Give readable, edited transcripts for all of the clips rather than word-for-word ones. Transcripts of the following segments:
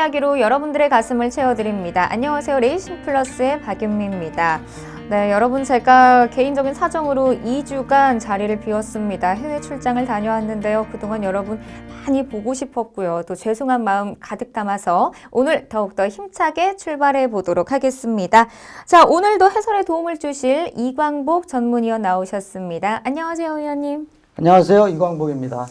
이야기로 여러분들의 가슴을 채워드립니다. 안녕하세요. 레이싱 플러스의 박윤미입니다. 네, 여러분 제가 개인적인 사정으로 2주간 자리를 비웠습니다. 해외 출장을 다녀왔는데요. 그동안 여러분 많이 보고 싶었고요. 또 죄송한 마음 가득 담아서 오늘 더욱더 힘차게 출발해 보도록 하겠습니다. 자, 오늘도 해설에 도움을 주실 이광복 전문위원 나오셨습니다. 안녕하세요, 위원님. 안녕하세요. 이광복입니다.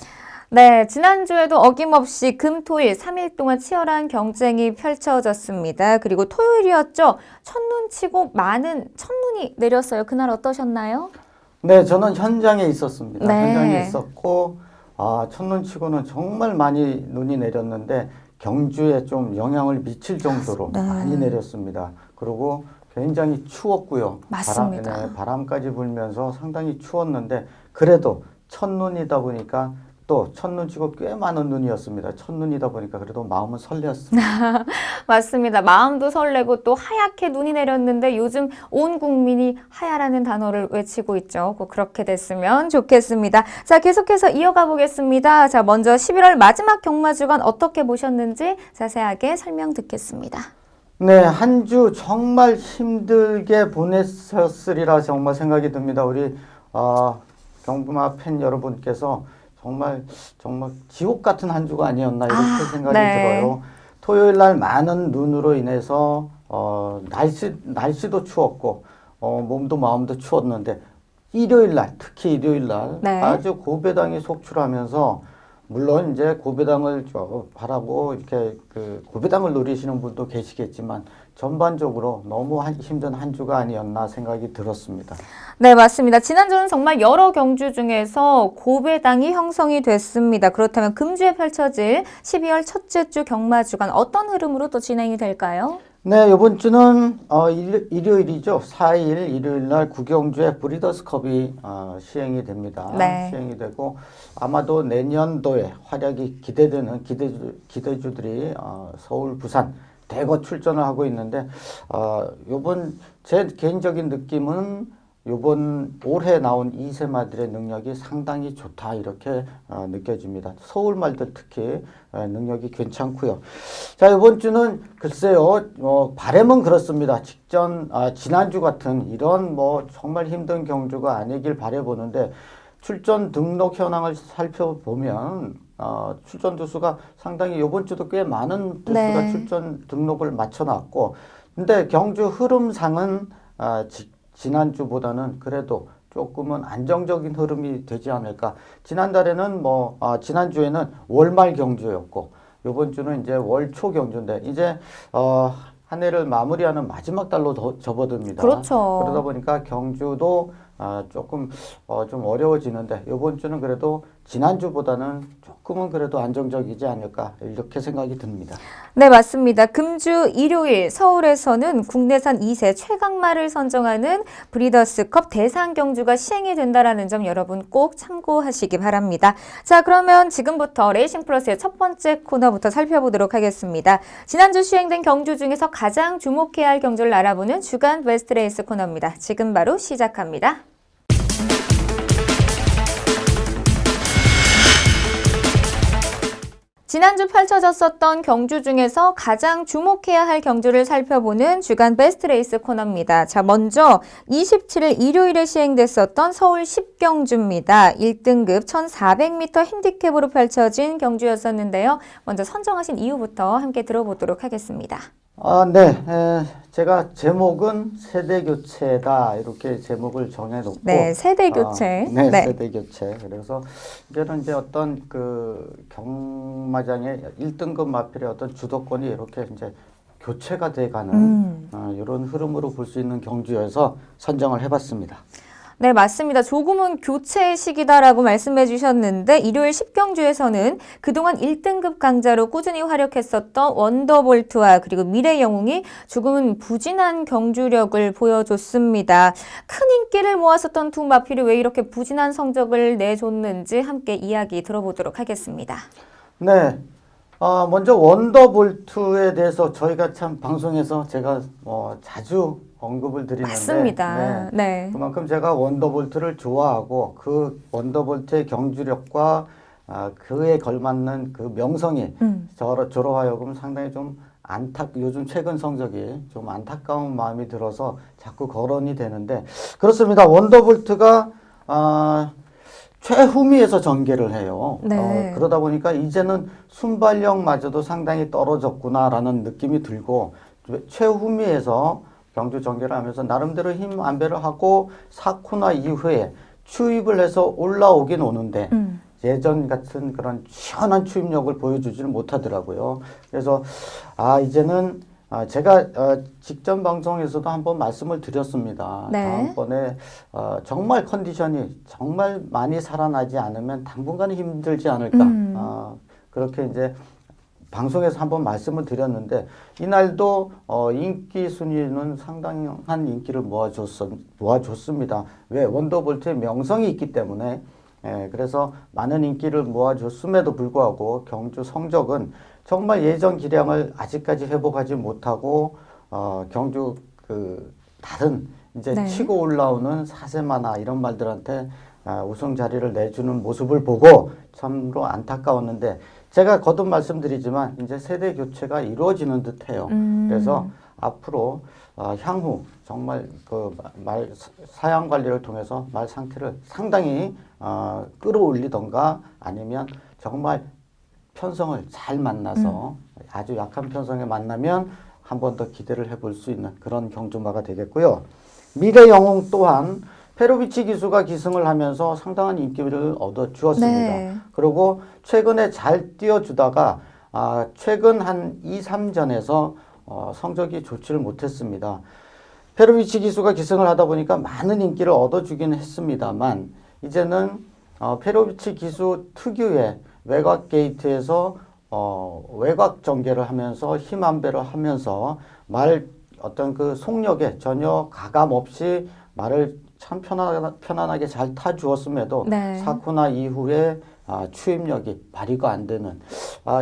네, 지난주에도 어김없이 금, 토, 일 3일 동안 치열한 경쟁이 펼쳐졌습니다. 그리고 토요일이었죠. 첫눈 치고 많은 첫눈이 내렸어요. 그날 어떠셨나요? 네, 저는 현장에 있었습니다. 네. 현장에 있었고 첫눈 치고는 정말 많이 눈이 내렸는데 경주에 좀 영향을 미칠 정도로 많이 내렸습니다. 그리고 굉장히 추웠고요. 맞습니다. 바람까지 불면서 상당히 추웠는데 그래도 첫눈이다 보니까 또 첫눈 치고 꽤 많은 눈이었습니다. 첫눈이다 보니까 그래도 마음은 설레었습니다. 맞습니다. 마음도 설레고 또 하얗게 눈이 내렸는데 요즘 온 국민이 하야라는 단어를 외치고 있죠. 꼭 그렇게 됐으면 좋겠습니다. 자, 계속해서 이어가 보겠습니다. 자, 먼저 11월 마지막 경마주간 어떻게 보셨는지 자세하게 설명 듣겠습니다. 네, 한 주 정말 힘들게 보냈었으리라 정말 생각이 듭니다. 우리 경마 팬 여러분께서 정말 지옥 같은 한 주가 아니었나 이렇게 생각이 들어요. 토요일 날 많은 눈으로 인해서 날씨도 추웠고 몸도 마음도 추웠는데 일요일 날 특히 일요일 날 아주 고배당이 속출하면서 물론 이제 고배당을 바라고 이렇게 그 고배당을 노리시는 분도 계시겠지만 전반적으로 너무 힘든 한 주가 아니었나 생각이 들었습니다. 네, 맞습니다. 지난주는 정말 여러 경주 중에서 고배당이 형성이 됐습니다. 그렇다면 금주에 펼쳐질 12월 첫째 주 경마주간 어떤 흐름으로 또 진행이 될까요? 네, 이번 주는 일요일이죠. 4일 일요일 날 구경주에 브리더스컵이 시행이 됩니다. 시행이 되고 아마도 내년도에 활약이 기대되는 기대주들이 서울, 부산 대거 출전을 하고 있는데 요번 제 개인적인 느낌은 올해 나온 이세마들의 능력이 상당히 좋다 이렇게 느껴집니다. 서울 말들 특히 능력이 괜찮고요. 자, 이번 주는 글쎄요, 바람은 그렇습니다. 지난주 같은 이런 정말 힘든 경주가 아니길 바라보는데 출전 등록 현황을 살펴보면 출전 두수가 상당히 이번 주도 꽤 많은 두수가 출전 등록을 맞춰놨고, 근데 경주 흐름상은 지난주보다는 그래도 조금은 안정적인 흐름이 되지 않을까. 지난주에는 월말 경주였고, 이번 주는 이제 월초 경주인데, 이제, 한 해를 마무리하는 마지막 달로 접어듭니다. 그렇죠. 그러다 보니까 경주도 조금 좀 어려워지는데, 이번 주는 그래도 지난주보다는 조금은 그래도 안정적이지 않을까 이렇게 생각이 듭니다. 네, 맞습니다. 금주 일요일 서울에서는 국내산 2세 최강마를 선정하는 브리더스컵 대상 경주가 시행이 된다는 점 여러분 꼭 참고하시기 바랍니다. 자, 그러면 지금부터 레이싱 플러스의 첫 번째 코너부터 살펴보도록 하겠습니다. 지난주 시행된 경주 중에서 가장 주목해야 할 경주를 알아보는 주간 베스트 레이스 코너입니다. 지금 바로 시작합니다. 지난주 펼쳐졌었던 경주 중에서 가장 주목해야 할 경주를 살펴보는 주간 베스트 레이스 코너입니다. 자, 먼저 27일 일요일에 시행됐었던 서울 10경주입니다. 1등급 1400m 핸디캡으로 펼쳐진 경주였었는데요. 먼저 선정하신 이유부터 함께 들어보도록 하겠습니다. 네. 제가 제목은 세대교체다 이렇게 제목을 정해놓고 세대교체. 세대교체. 그래서 이제는 이제 어떤 그 경마장의 1등급 마필의 어떤 주도권이 이렇게 이제 교체가 돼가는 이런 흐름으로 볼 수 있는 경주여서 선정을 해봤습니다. 네, 맞습니다. 조금은 교체의 시기다라고 말씀해 주셨는데 일요일 10경주에서는 그동안 1등급 강자로 꾸준히 활약했었던 원더볼트와 그리고 미래영웅이 조금은 부진한 경주력을 보여줬습니다. 큰 인기를 모았었던 두 마필이 왜 이렇게 부진한 성적을 내줬는지 함께 이야기 들어보도록 하겠습니다. 네. 먼저 원더볼트에 대해서 저희가 참 방송에서 제가 자주 언급을 드리는데 맞습니다. 그만큼 제가 원더볼트를 좋아하고 그 원더볼트의 경주력과 그에 걸맞는 그 명성이 저로 하여금 상당히 좀 요즘 최근 성적이 좀 안타까운 마음이 들어서 자꾸 거론이 되는데 그렇습니다. 원더볼트가 최후미에서 전개를 해요. 네. 그러다 보니까 이제는 순발력마저도 상당히 떨어졌구나라는 느낌이 들고 최후미에서 경주 전개를 하면서 나름대로 힘 안배를 하고 4코너 이후에 추입을 해서 올라오긴 오는데 예전 같은 그런 시원한 추입력을 보여주지는 못하더라고요. 그래서 이제는 제가 직전 방송에서도 한번 말씀을 드렸습니다. 네. 다음번에 정말 컨디션이 정말 많이 살아나지 않으면 당분간은 힘들지 않을까. 그렇게 이제 방송에서 한번 말씀을 드렸는데 이날도 인기 순위는 상당한 인기를 모아줬습니다. 왜? 원더볼트의 명성이 있기 때문에. 그래서 많은 인기를 모아줬음에도 불구하고 경주 성적은 정말 예전 기량을 아직까지 회복하지 못하고 경주 다른 이제 네. 치고 올라오는 사세마나 이런 말들한테 우승 자리를 내주는 모습을 보고 참으로 안타까웠는데 제가 거듭 말씀드리지만 이제 세대 교체가 이루어지는 듯해요. 그래서 앞으로 향후 정말 사양 관리를 통해서 말 상태를 상당히 끌어올리던가 아니면 정말 편성을 잘 만나서 아주 약한 편성에 만나면 한 번 더 기대를 해볼 수 있는 그런 경주마가 되겠고요. 미래 영웅 또한 페로비치 기수가 기승을 하면서 상당한 인기를 얻어 주었습니다. 네. 그리고 최근에 잘 뛰어주다가 최근 한 2, 3전에서 성적이 좋지를 못했습니다. 페로비치 기수가 기승을 하다 보니까 많은 인기를 얻어주긴 했습니다만 이제는 페로비치 기수 특유의 외곽 게이트에서 외곽 전개를 하면서 힘 안배를 하면서 어떤 그 속력에 전혀 가감 없이 말을 참 편안하게 잘 타주었음에도 네. 4코너 이후에 추임력이 발휘가 안 되는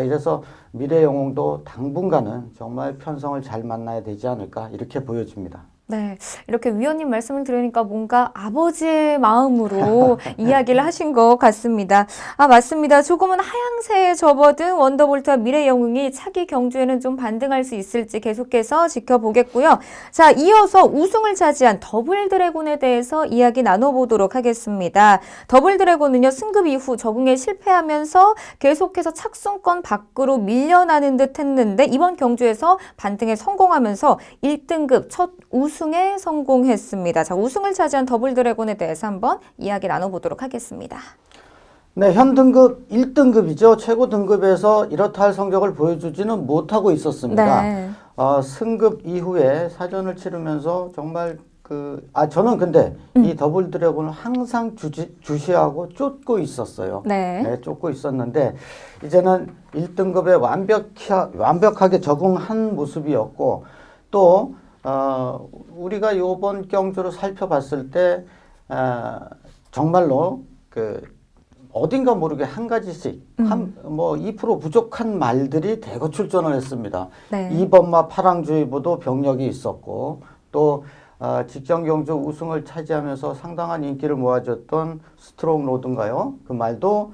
이래서 미래 영웅도 당분간은 정말 편성을 잘 만나야 되지 않을까 이렇게 보여집니다. 네, 이렇게 위원님 말씀을 들으니까 뭔가 아버지의 마음으로 이야기를 하신 것 같습니다. 맞습니다. 조금은 하향세에 접어든 원더볼트와 미래 영웅이 차기 경주에는 좀 반등할 수 있을지 계속해서 지켜보겠고요. 자, 이어서 우승을 차지한 더블 드래곤에 대해서 이야기 나눠보도록 하겠습니다. 더블 드래곤은요, 승급 이후 적응에 실패하면서 계속해서 착순권 밖으로 밀려나는 듯 했는데 이번 경주에서 반등에 성공하면서 1등급 첫 우승에 성공했습니다. 자, 우승을 차지한 더블 드래곤에 대해서 한번 이야기 나눠보도록 하겠습니다. 네, 현 등급 1등급이죠. 최고 등급에서 이렇다 할 성적을 보여주지는 못하고 있었습니다. 네. 승급 이후에 사전을 치르면서 정말 저는 근데 이 더블 드래곤을 항상 주시하고 쫓고 있었어요. 네. 쫓고 있었는데 이제는 1등급에 완벽하게 적응한 모습이었고 또 우리가 이번 경주를 살펴봤을 때 정말로 어딘가 모르게 한 가지씩 2% 부족한 말들이 대거 출전을 했습니다. 네. 2번마 파랑주의보도 병력이 있었고 또 직전 경주 우승을 차지하면서 상당한 인기를 모아줬던 스트롱 로드인가요? 그 말도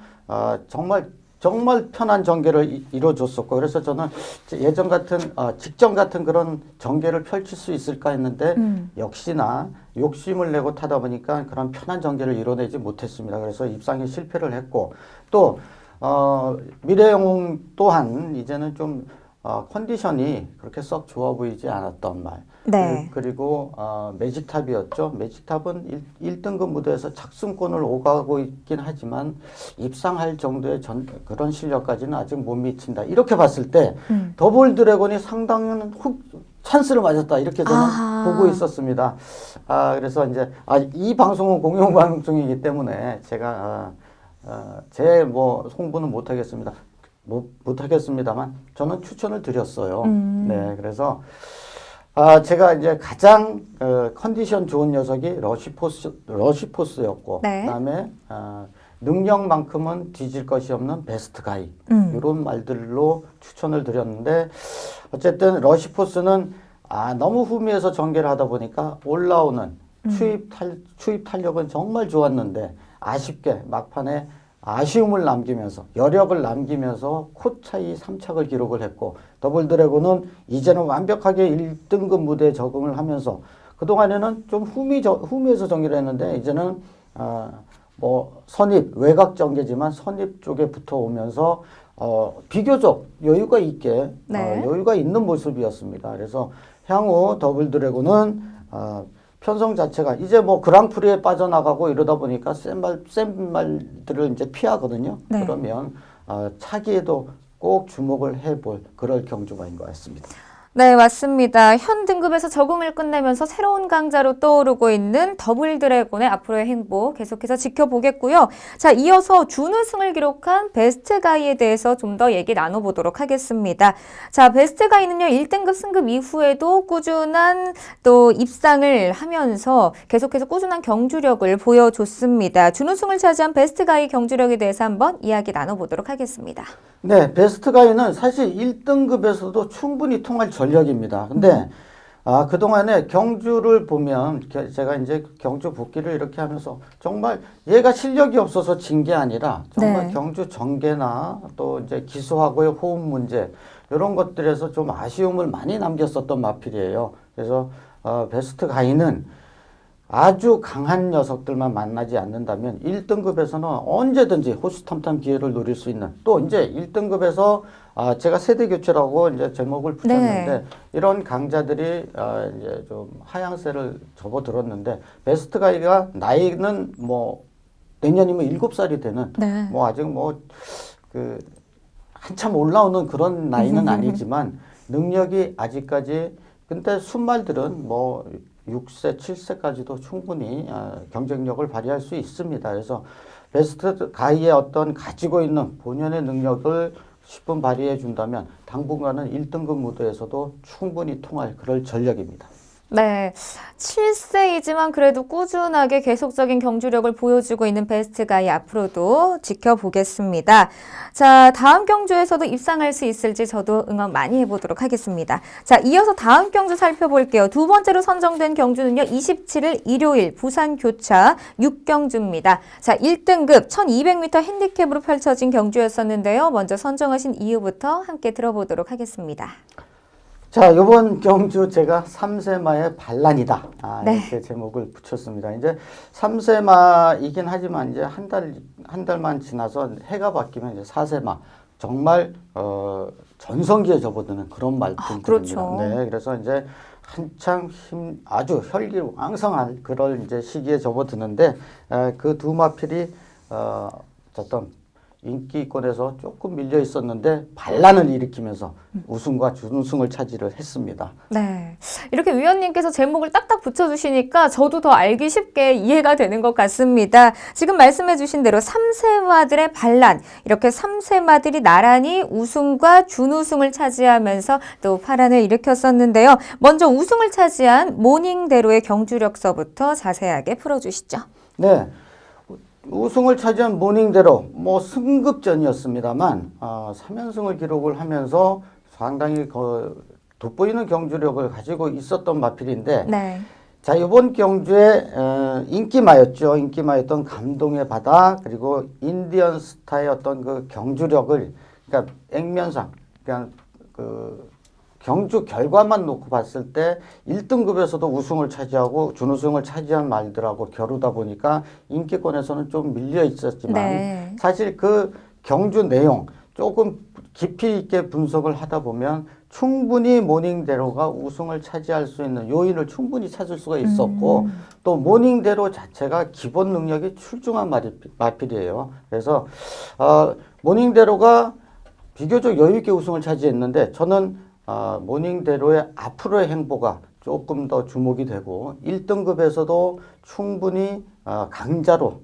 정말 편한 전개를 이뤄줬었고 그래서 저는 예전 같은 직전 같은 그런 전개를 펼칠 수 있을까 했는데 역시나 욕심을 내고 타다 보니까 그런 편한 전개를 이뤄내지 못했습니다. 그래서 입상에 실패를 했고 또 미래영웅 또한 이제는 좀 컨디션이 그렇게 썩 좋아 보이지 않았던 말. 네. 그리고 매직탑이었죠. 매직탑은 1등급 무대에서 착순권을 오가고 있긴 하지만 입상할 정도의 그런 실력까지는 아직 못 미친다. 이렇게 봤을 때 더블 드래곤이 상당한 찬스를 맞았다. 이렇게 저는 보고 있었습니다. 그래서 이제 이 방송은 공영 방송이기 때문에 제가 제 홍보는 못 하겠습니다. 못 하겠습니다만 저는 추천을 드렸어요. 네, 그래서 제가 이제 가장 컨디션 좋은 녀석이 러시포스였고 네. 그다음에 능력만큼은 뒤질 것이 없는 베스트 가이 이런 말들로 추천을 드렸는데 어쨌든 러시포스는 너무 후미에서 전개를 하다 보니까 올라오는 추입 탄력은 정말 좋았는데 아쉽게 막판에 아쉬움을 남기면서 여력을 남기면서 코 차이 3착을 기록을 했고 더블 드래곤은 이제는 완벽하게 1등급 무대에 적응을 하면서 그동안에는 좀 후미에서 정리를 했는데 이제는 뭐 선입 외곽 전개지만 선입 쪽에 붙어오면서 비교적 여유가 있게 네. 여유가 있는 모습이었습니다. 그래서 향후 더블 드래곤은 편성 자체가 이제 뭐 그랑프리에 빠져나가고 이러다 보니까 센 말들을 이제 피하거든요. 네. 그러면 차기에도 꼭 주목을 해볼 그럴 경주마인 것 같습니다. 네, 맞습니다. 현 등급에서 적응을 끝내면서 새로운 강자로 떠오르고 있는 더블 드래곤의 앞으로의 행보 계속해서 지켜보겠고요. 자, 이어서 준우승을 기록한 베스트 가이에 대해서 좀 더 얘기 나눠보도록 하겠습니다. 자, 베스트 가이는요, 1등급 승급 이후에도 꾸준한 또 입상을 하면서 계속해서 꾸준한 경주력을 보여줬습니다. 준우승을 차지한 베스트 가이 경주력에 대해서 한번 이야기 나눠보도록 하겠습니다. 네, 베스트 가이는 사실 1등급에서도 충분히 통할 전력입니다. 근데 그동안에 경주를 보면 제가 이제 경주 복귀를 이렇게 하면서 정말 얘가 실력이 없어서 진 게 아니라 정말 네. 경주 전개나 또 이제 기수하고의 호흡 문제 이런 것들에서 좀 아쉬움을 많이 남겼었던 마필이에요. 그래서 베스트 가이는 아주 강한 녀석들만 만나지 않는다면 1등급에서는 언제든지 호시탐탐 기회를 노릴 수 있는 또 이제 1등급에서 제가 세대 교체라고 이제 제목을 붙였는데 네. 이런 강자들이 이제 좀 하향세를 접어들었는데 베스트 가이가 나이는 뭐 내년이면 7살이 되는 네. 뭐 아직 뭐 그 한참 올라오는 그런 나이는 아니지만 능력이 아직까지 근데 순말들은 뭐 6세, 7세까지도 충분히 경쟁력을 발휘할 수 있습니다. 그래서 베스트 가이의 어떤 가지고 있는 본연의 능력을 10분 발휘해 준다면 당분간은 1등급 무대에서도 충분히 통할 그럴 전력입니다. 네, 7세이지만 그래도 꾸준하게 계속적인 경주력을 보여주고 있는 베스트 가이 앞으로도 지켜보겠습니다. 자, 다음 경주에서도 입상할 수 있을지 저도 응원 많이 해보도록 하겠습니다. 자, 이어서 다음 경주 살펴볼게요. 두 번째로 선정된 경주는요, 27일 일요일 부산 교차 6경주입니다. 자, 1등급 1200m 핸디캡으로 펼쳐진 경주였었는데요. 먼저 선정하신 이유부터 함께 들어보도록 하겠습니다. 자, 이번 경주 제가 3세마의 반란이다. 네. 이렇게 제목을 붙였습니다. 이제 3세마이긴 하지만 이제 한 달만 지나서 해가 바뀌면 이제 4세마. 정말, 전성기에 접어드는 그런 말씀드립니다. 그렇죠. 네. 그래서 이제 한창 아주 혈기왕성한 그런 이제 시기에 접어드는데, 그 두 마필이, 어떤 인기권에서 조금 밀려 있었는데 반란을 일으키면서 우승과 준우승을 차지를 했습니다. 네. 이렇게 위원님께서 제목을 딱딱 붙여주시니까 저도 더 알기 쉽게 이해가 되는 것 같습니다. 지금 말씀해주신 대로 3세마들의 반란, 이렇게 3세마들이 나란히 우승과 준우승을 차지하면서 또 파란을 일으켰었는데요. 먼저 우승을 차지한 모닝대로의 경주력서부터 자세하게 풀어주시죠. 네. 우승을 차지한 모닝대로 뭐 승급전이었습니다만 3연승을 기록을 하면서 상당히 돋보이는 경주력을 가지고 있었던 마필인데 네. 자, 이번 경주에 인기마였죠. 인기마였던 감동의 바다 그리고 인디언 스타의 어떤 그 경주력을 그러니까 액면상 그냥 그 경주 결과만 놓고 봤을 때 1등급에서도 우승을 차지하고 준우승을 차지한 말들하고 겨루다 보니까 인기권에서는 좀 밀려 있었지만 네. 사실 그 경주 내용 조금 깊이 있게 분석을 하다 보면 충분히 모닝대로가 우승을 차지할 수 있는 요인을 충분히 찾을 수가 있었고 또 모닝대로 자체가 기본 능력이 출중한 마필이에요. 그래서 모닝대로가 비교적 여유 있게 우승을 차지했는데 저는 모닝대로의 앞으로의 행보가 조금 더 주목이 되고 1등급에서도 충분히 강자로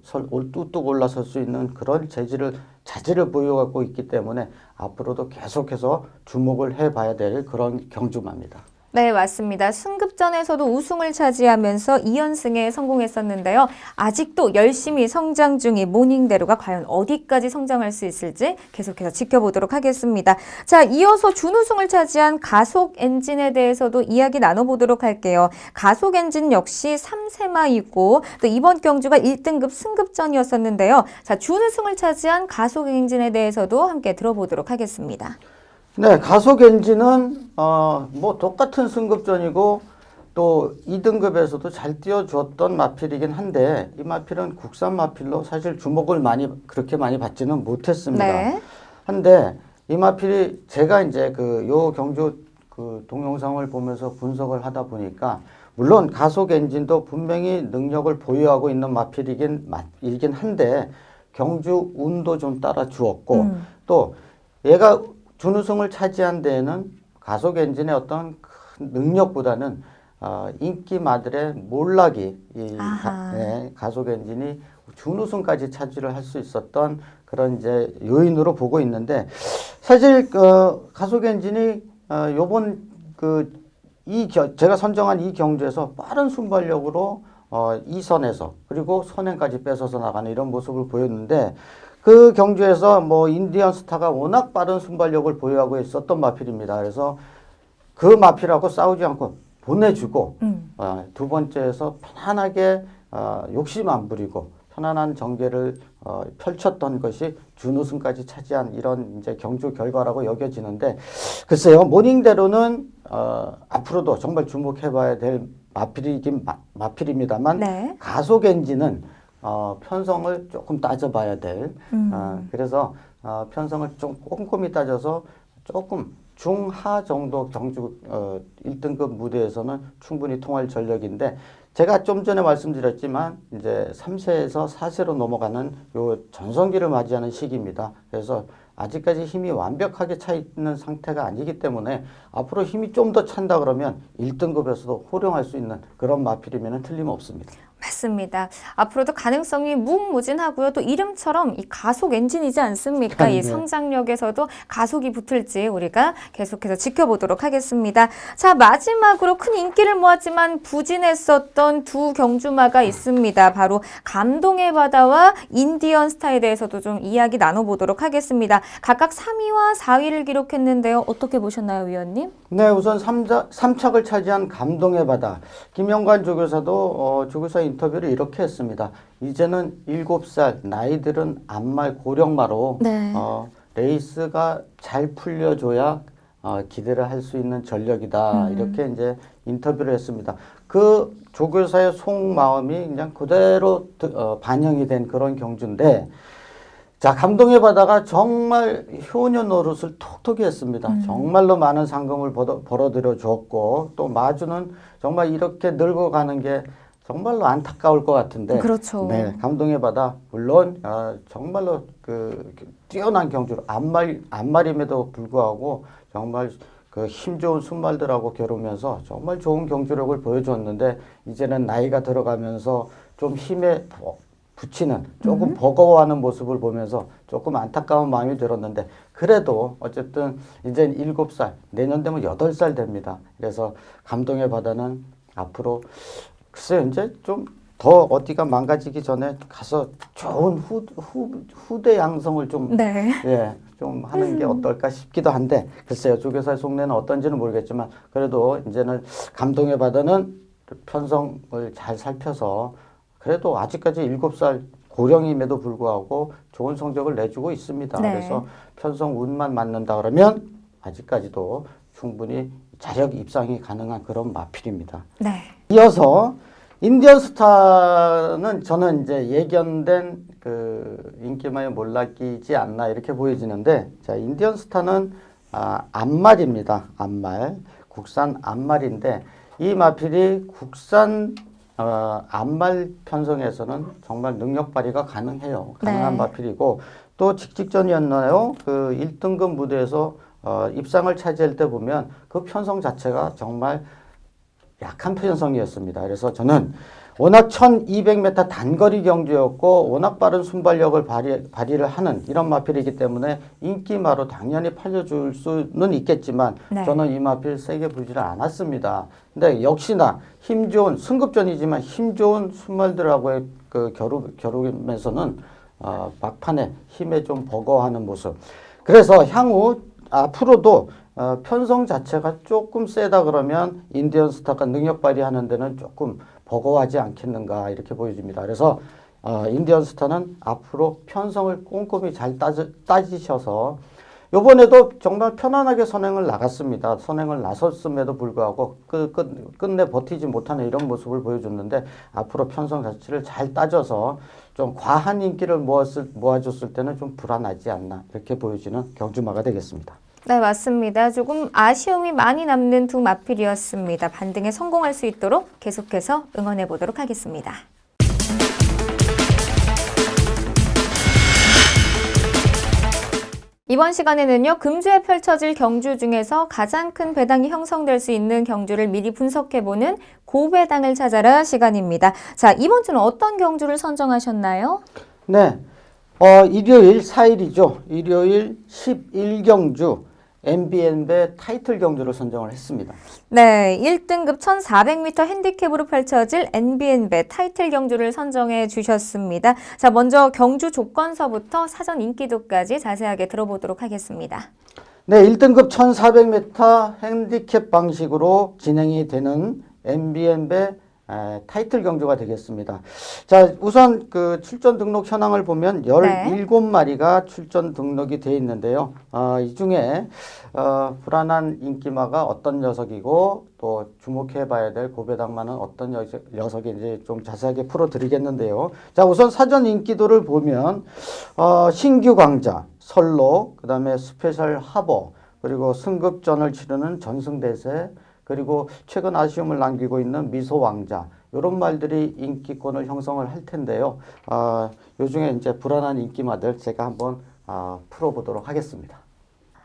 뚝뚝 올라설 수 있는 그런 자질을 보여갖고 있기 때문에 앞으로도 계속해서 주목을 해봐야 될 그런 경주마입니다. 네, 맞습니다. 승급 상급전에서도 우승을 차지하면서 2연승에 성공했었는데요. 아직도 열심히 성장 중인 모닝대로가 과연 어디까지 성장할 수 있을지 계속해서 지켜보도록 하겠습니다. 자, 이어서 준우승을 차지한 가속엔진에 대해서도 이야기 나눠보도록 할게요. 가속엔진 역시 3세마이고 또 이번 경주가 1등급 승급전이었었는데요. 자, 준우승을 차지한 가속엔진에 대해서도 함께 들어보도록 하겠습니다. 네, 가속엔진은 뭐 똑같은 승급전이고 또 2등급에서도 잘 뛰어줬던 마필이긴 한데 이 마필은 국산 마필로 사실 주목을 그렇게 많이 받지는 못했습니다. 네. 한데 이 마필이 제가 이제 요 경주 동영상을 보면서 분석을 하다 보니까 물론 가속엔진도 분명히 능력을 보유하고 있는 마필이긴 한데 경주 운도 좀 따라 주었고 또 얘가 준우승을 차지한 데에는 가속엔진의 어떤 큰 능력보다는 인기마들의 몰락이 가속엔진이 준우승까지 차지를 할 수 있었던 그런 이제 요인으로 보고 있는데 사실 가속엔진이 요번 제가 선정한 이 경주에서 빠른 순발력으로 2선에서 그리고 선행까지 뺏어서 나가는 이런 모습을 보였는데 그 경주에서 뭐 인디언 스타가 워낙 빠른 순발력을 보유하고 있었던 마필입니다. 그래서 그 마필하고 싸우지 않고 보내주고 두 번째에서 편안하게 욕심 안 부리고 편안한 전개를 펼쳤던 것이 준우승까지 차지한 이런 이제 경주 결과라고 여겨지는데 글쎄요 모닝대로는 앞으로도 정말 주목해봐야 될 마필입니다만 네. 가속엔진은 편성을 조금 따져봐야 될 그래서 편성을 좀 꼼꼼히 따져서 조금 중하 정도 경주 1등급 무대에서는 충분히 통할 전력인데 제가 좀 전에 말씀드렸지만 이제 3세에서 4세로 넘어가는 요 전성기를 맞이하는 시기입니다. 그래서 아직까지 힘이 완벽하게 차 있는 상태가 아니기 때문에 앞으로 힘이 좀 더 찬다 그러면 1등급에서도 호령할 수 있는 그런 마필이면 틀림없습니다. 맞습니다. 앞으로도 가능성이 무궁무진하고요. 또 이름처럼 이 가속 엔진이지 않습니까? 네. 이 성장력에서도 가속이 붙을지 우리가 계속해서 지켜보도록 하겠습니다. 자, 마지막으로 큰 인기를 모았지만 부진했었던 두 경주마가 있습니다. 바로 감동의 바다와 인디언 스타에 대해서도 좀 이야기 나눠보도록 하겠습니다. 각각 3위와 4위를 기록했는데요. 어떻게 보셨나요, 위원님? 네, 우선 3착을 차지한 감동의 바다. 김영관 조교사도 조교사 인터뷰를 이렇게 했습니다. 이제는 7살, 나이들은 안말 고령마로 네. 레이스가 잘 풀려줘야 기대를 할 수 있는 전력이다. 이렇게 이제 인터뷰를 했습니다. 그 조교사의 속마음이 그냥 그대로 반영이 된 그런 경주인데 자, 감동의 바다가 정말 효녀 노릇을 톡톡히 했습니다. 정말로 많은 상금을 벌어들여 줬고 또 마주는 정말 이렇게 늙어가는 게 정말로 안타까울 것 같은데 그렇죠. 네, 감동의 바다 물론 정말로 뛰어난 경주로 안말임에도 불구하고 정말 그 힘 좋은 순말들하고 겨루면서 정말 좋은 경주력을 보여줬는데 이제는 나이가 들어가면서 좀 힘에 붙이는 조금 버거워하는 모습을 보면서 조금 안타까운 마음이 들었는데 그래도 어쨌든 이제 7살 내년 되면 8살 됩니다. 그래서 감동의 바다는 앞으로 글쎄요 이제 좀 더 어디가 망가지기 전에 가서 좋은 후대 양성을 좀 네. 좀 하는 게 어떨까 싶기도 한데 글쎄요 조교사의 속내는 어떤지는 모르겠지만 그래도 이제는 감동의 바다는 편성을 잘 살펴서 그래도 아직까지 7살 고령임에도 불구하고 좋은 성적을 내주고 있습니다. 네. 그래서 편성 운만 맞는다 그러면 아직까지도 충분히 자력 입상이 가능한 그런 마필입니다. 네. 이어서 인디언 스타는 저는 이제 예견된 인기마에 몰락이지 않나 이렇게 보여지는데 자, 인디언 스타는 안말입니다. 안말. 국산 안말인데 이 마필이 국산 안말 편성에서는 정말 능력 발휘가 가능해요. 가능한 네. 마필이고 또 직전이었나요? 그 1등급 무대에서 입상을 차지할 때 보면 그 편성 자체가 정말 약한 편성이었습니다. 그래서 저는 워낙 1200m 단거리 경주였고 워낙 빠른 순발력을 발휘를 하는 이런 마필이기 때문에 인기마로 당연히 팔려줄 수는 있겠지만 네. 저는 이 마필 세게 보지를 않았습니다. 근데 역시나 힘 좋은 승급전이지만 힘 좋은 순말들하고의 그 겨루면서는 막판에 힘에 좀 버거워하는 모습. 그래서 향후 앞으로도 편성 자체가 조금 세다 그러면 인디언 스타가 능력 발휘하는 데는 조금 버거워하지 않겠는가 이렇게 보여집니다. 그래서 인디언 스타는 앞으로 편성을 꼼꼼히 잘 따지셔서 이번에도 정말 편안하게 선행을 나갔습니다. 선행을 나섰음에도 불구하고 끝내 버티지 못하는 이런 모습을 보여줬는데 앞으로 편성 자체를 잘 따져서 좀 과한 인기를 모아줬을 때는 좀 불안하지 않나 이렇게 보여지는 경주마가 되겠습니다. 네, 맞습니다. 조금 아쉬움이 많이 남는 두 마필이었습니다. 반등에 성공할 수 있도록 계속해서 응원해 보도록 하겠습니다. 이번 시간에는요, 금주에 펼쳐질 경주 중에서 가장 큰 배당이 형성될 수 있는 경주를 미리 분석해보는 고배당을 찾아라 시간입니다. 자, 이번 주는 어떤 경주를 선정하셨나요? 네, 일요일 4일이죠. 일요일 11경주 MBN배 타이틀 경주를 선정을 했습니다. 네, 1등급 1400m 핸디캡으로 펼쳐질 NBN배 타이틀 경주를 선정해 주셨습니다. 자, 먼저 경주 조건서부터 사전 인기도까지 자세하게 들어보도록 하겠습니다. 네, 1등급 1400m 핸디캡 방식으로 진행이 되는 MBN배 타이틀 경주가 되겠습니다. 자, 우선 그 출전 등록 현황을 보면 17마리가 출전 등록이 되어 있는데요. 이 중에 불안한 인기마가 어떤 녀석이고 또 주목해 봐야 될 고배당마는 어떤 녀석인지 좀 자세하게 풀어드리겠는데요. 자, 우선 사전 인기도를 보면 신규 강자, 설로, 그 다음에 스페셜 하버, 그리고 승급전을 치르는 전승대세, 그리고 최근 아쉬움을 남기고 있는 미소왕자 이런 말들이 인기권을 형성을 할 텐데요. 요 중에 이제 불안한 인기마들 제가 한번 풀어보도록 하겠습니다.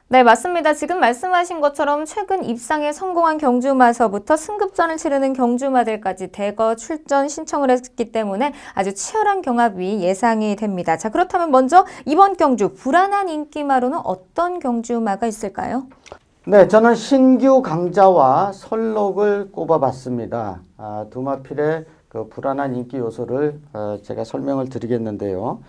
네, 맞습니다. 지금 말씀하신 것처럼 최근 입상에 성공한 경주마서부터 승급전을 치르는 경주마들까지 대거 출전 신청을 했기 때문에 아주 치열한 경합이 예상이 됩니다. 자, 그렇다면 먼저 이번 경주 불안한 인기마로는 어떤 경주마가 있을까요? 네, 저는 신규 강자와 설록을 꼽아봤습니다. 두 마필의 그 불안한 인기 요소를 제가 설명을 드리겠는데요.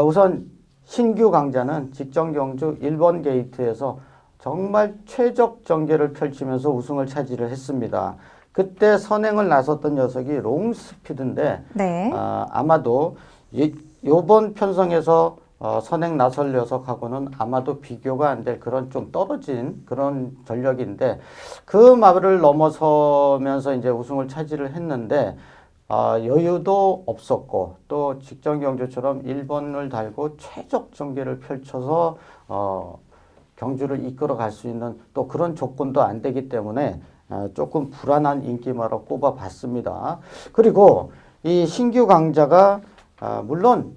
우선 신규 강자는 직전 경주 1번 게이트에서 정말 최적 전개를 펼치면서 우승을 차지를 했습니다. 그때 선행을 나섰던 녀석이 롱스피드인데 네. 아마도 이번 편성에서 선행 나설 녀석하고는 아마도 비교가 안 될 그런 좀 떨어진 그런 전력인데 그 마블을 넘어서면서 이제 우승을 차지를 했는데 여유도 없었고 또 직전 경주처럼 1번을 달고 최적 전개를 펼쳐서 경주를 이끌어 갈 수 있는 또 그런 조건도 안 되기 때문에 조금 불안한 인기마로 꼽아봤습니다. 그리고 이 신규 강자가 물론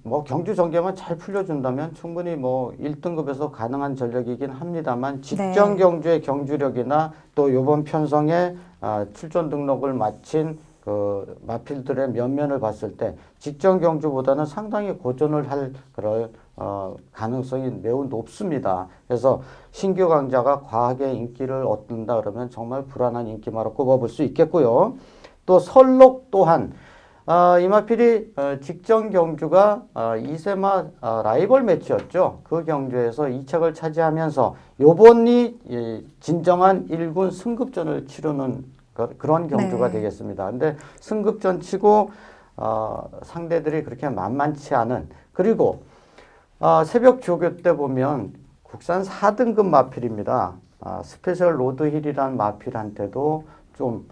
뭐 경주 전개만 잘 풀려준다면 충분히 뭐 1등급에서 가능한 전력이긴 합니다만 직전 경주의 경주력이나 또 이번 편성에 출전 등록을 마친 그 마필들의 면면을 봤을 때 직전 경주보다는 상당히 고전을 할 그럴 가능성이 매우 높습니다. 그래서 신규 강자가 과하게 인기를 얻는다 그러면 정말 불안한 인기마로 꼽아볼 수 있겠고요. 또 설록 또한 이 마필이 직전 경주가 이세마 라이벌 매치였죠. 그 경주에서 2착을 차지하면서 요번이 진정한 1군 승급전을 치르는 그런 경주가 되겠습니다. 근데 승급전 치고 상대들이 그렇게 만만치 않은 그리고 새벽 조교 때 보면 국산 4등급 마필입니다. 스페셜 로드힐이라는 마필한테도 좀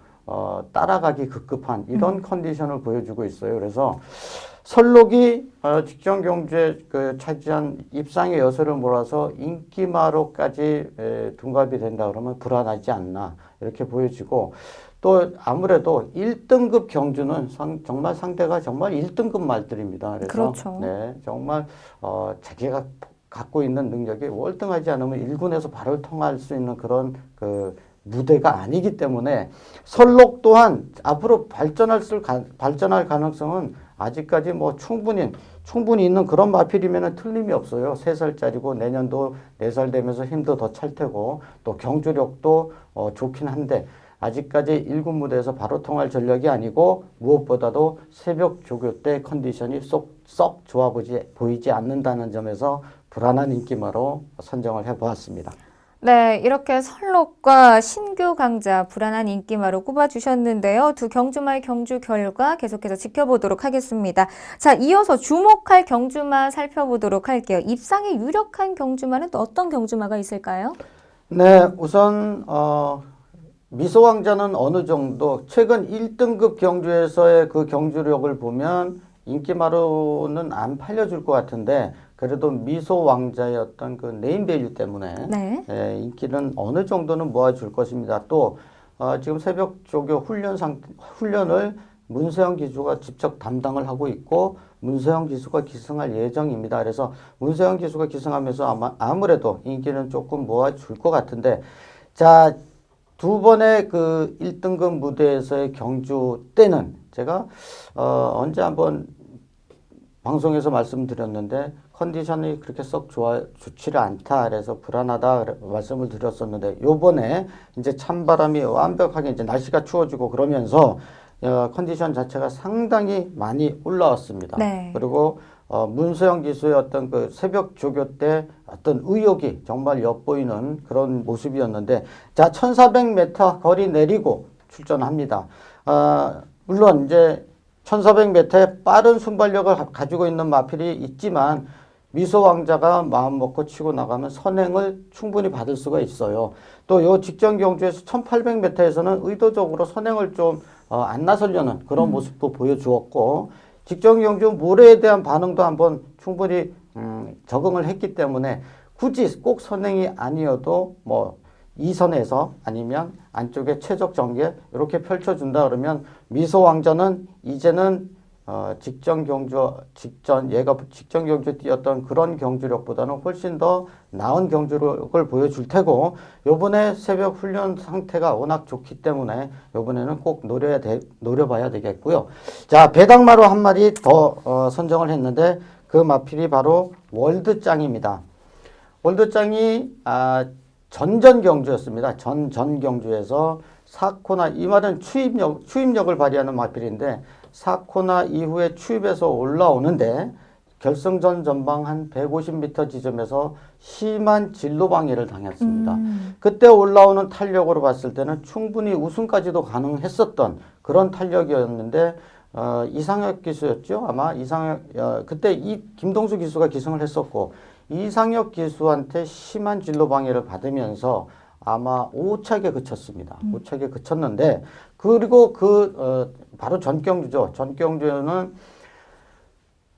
따라가기 급급한 이런 컨디션을 보여주고 있어요. 그래서 설록이 직전 경주에 차지한 입상의 여세를 몰아서 인기마로까지 둔갑이 된다 그러면 불안하지 않나 이렇게 보여지고 또 아무래도 1등급 경주는 정말 상대가 정말 1등급 말들입니다. 그래서 그렇죠. 네, 정말 자기가 갖고 있는 능력이 월등하지 않으면 1군에서 발을 통할 수 있는 그런 무대가 아니기 때문에 설록 또한 앞으로 발전할 가능성은 아직까지 뭐 충분히 있는 그런 마필이면 틀림이 없어요. 3살짜리고 내년도 4살 되면서 힘도 더 찰 테고 또 경주력도 좋긴 한데 아직까지 1군 무대에서 바로 통할 전력이 아니고 무엇보다도 새벽 조교 때 컨디션이 썩 좋아 보이지 않는다는 점에서 불안한 인기마로 선정을 해보았습니다. 네, 이렇게 설록과 신규 강자 불안한 인기마로 꼽아주셨는데요. 두 경주마의 경주 결과 계속해서 지켜보도록 하겠습니다. 자, 이어서 주목할 경주마 살펴보도록 할게요. 입상에 유력한 경주마는 또 어떤 경주마가 있을까요? 네, 우선 미소왕자는 어느 정도 최근 1등급 경주에서의 그 경주력을 보면 인기마로는 안 팔려줄 것 같은데 그래도 미소왕자의 어떤 그 네임밸류 때문에 네. 인기는 어느 정도는 모아줄 것입니다. 또 지금 새벽 조교 훈련을 문세영 기수가 직접 담당을 하고 있고 문세영 기수가 기승할 예정입니다. 그래서 문세영 기수가 기승하면서 아무래도 인기는 조금 모아줄 것 같은데 자, 두 번의 그 1등급 무대에서의 경주 때는 제가 언제 한번 방송에서 말씀드렸는데 컨디션이 그렇게 좋지를 않다 그래서 불안하다 말씀을 드렸었는데 요번에 이제 찬바람이 완벽하게 이제 날씨가 추워지고 그러면서 컨디션 자체가 상당히 많이 올라왔습니다. 네. 그리고 문서영 기수의 어떤 그 새벽 조교 때 어떤 의욕이 정말 엿보이는 그런 모습이었는데 자 1400m 거리 내리고 출전합니다. 물론 이제 1400m의 빠른 순발력을 가지고 있는 마필이 있지만 미소왕자가 마음 먹고 치고 나가면 선행을 충분히 받을 수가 있어요. 또 요 직전 경주에서 1800m에서는 의도적으로 선행을 좀 안 나서려는 그런 모습도 보여주었고 직전 경주 모래에 대한 반응도 한번 충분히 적응을 했기 때문에 굳이 꼭 선행이 아니어도 뭐 2선에서 아니면 안쪽에 최적 전개 이렇게 펼쳐준다 그러면 미소왕자는 이제는 직전 경주 뛰었던 그런 경주력보다는 훨씬 더 나은 경주력을 보여줄 테고 요번에 새벽 훈련 상태가 워낙 좋기 때문에 요번에는 꼭 노려봐야 되겠고요. 자, 배당마로 한 마리 더 선정을 했는데 그 마필이 바로 월드짱입니다. 월드짱이 전전 경주였습니다. 전 경주에서 4코나 이 말은 추입력을 발휘하는 마필인데 4코나 이후에 추입해서 올라오는데 결승전 전방 한 150m 지점에서 심한 진로 방해를 당했습니다. 그때 올라오는 탄력으로 봤을 때는 충분히 우승까지도 가능했었던 그런 탄력이었는데 이상혁 기수였죠. 아마 그때 김동수 기수가 기승을 했었고 이상혁 기수한테 심한 진로 방해를 받으면서 아마 5착에 그쳤습니다. 5착에 그쳤는데 그리고 바로 전경주죠. 전경주는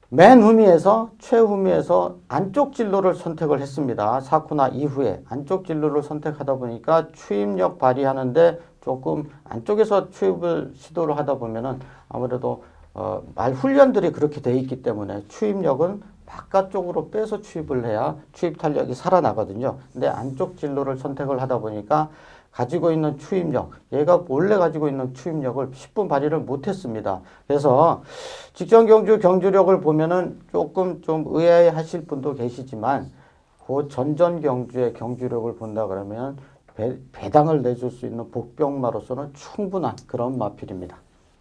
맨 후미에서 최후미에서 안쪽 진로를 선택을 했습니다. 4코나 이후에 안쪽 진로를 선택하다 보니까 추입력 발휘하는데 조금 안쪽에서 추입을 시도를 하다 보면은 아무래도 말 훈련들이 그렇게 돼 있기 때문에 추입력은 바깥쪽으로 빼서 추입을 해야 추입 탄력이 살아나거든요. 근데 안쪽 진로를 선택을 하다 보니까 가지고 있는 추입력, 얘가 원래 가지고 있는 추입력을 10분 발휘를 못했습니다. 그래서 직전 경주력을 보면은 조금 좀 의아해하실 분도 계시지만 그 전전 경주의 경주력을 본다 그러면 배당을 내줄 수 있는 복병마로서는 충분한 그런 마필입니다.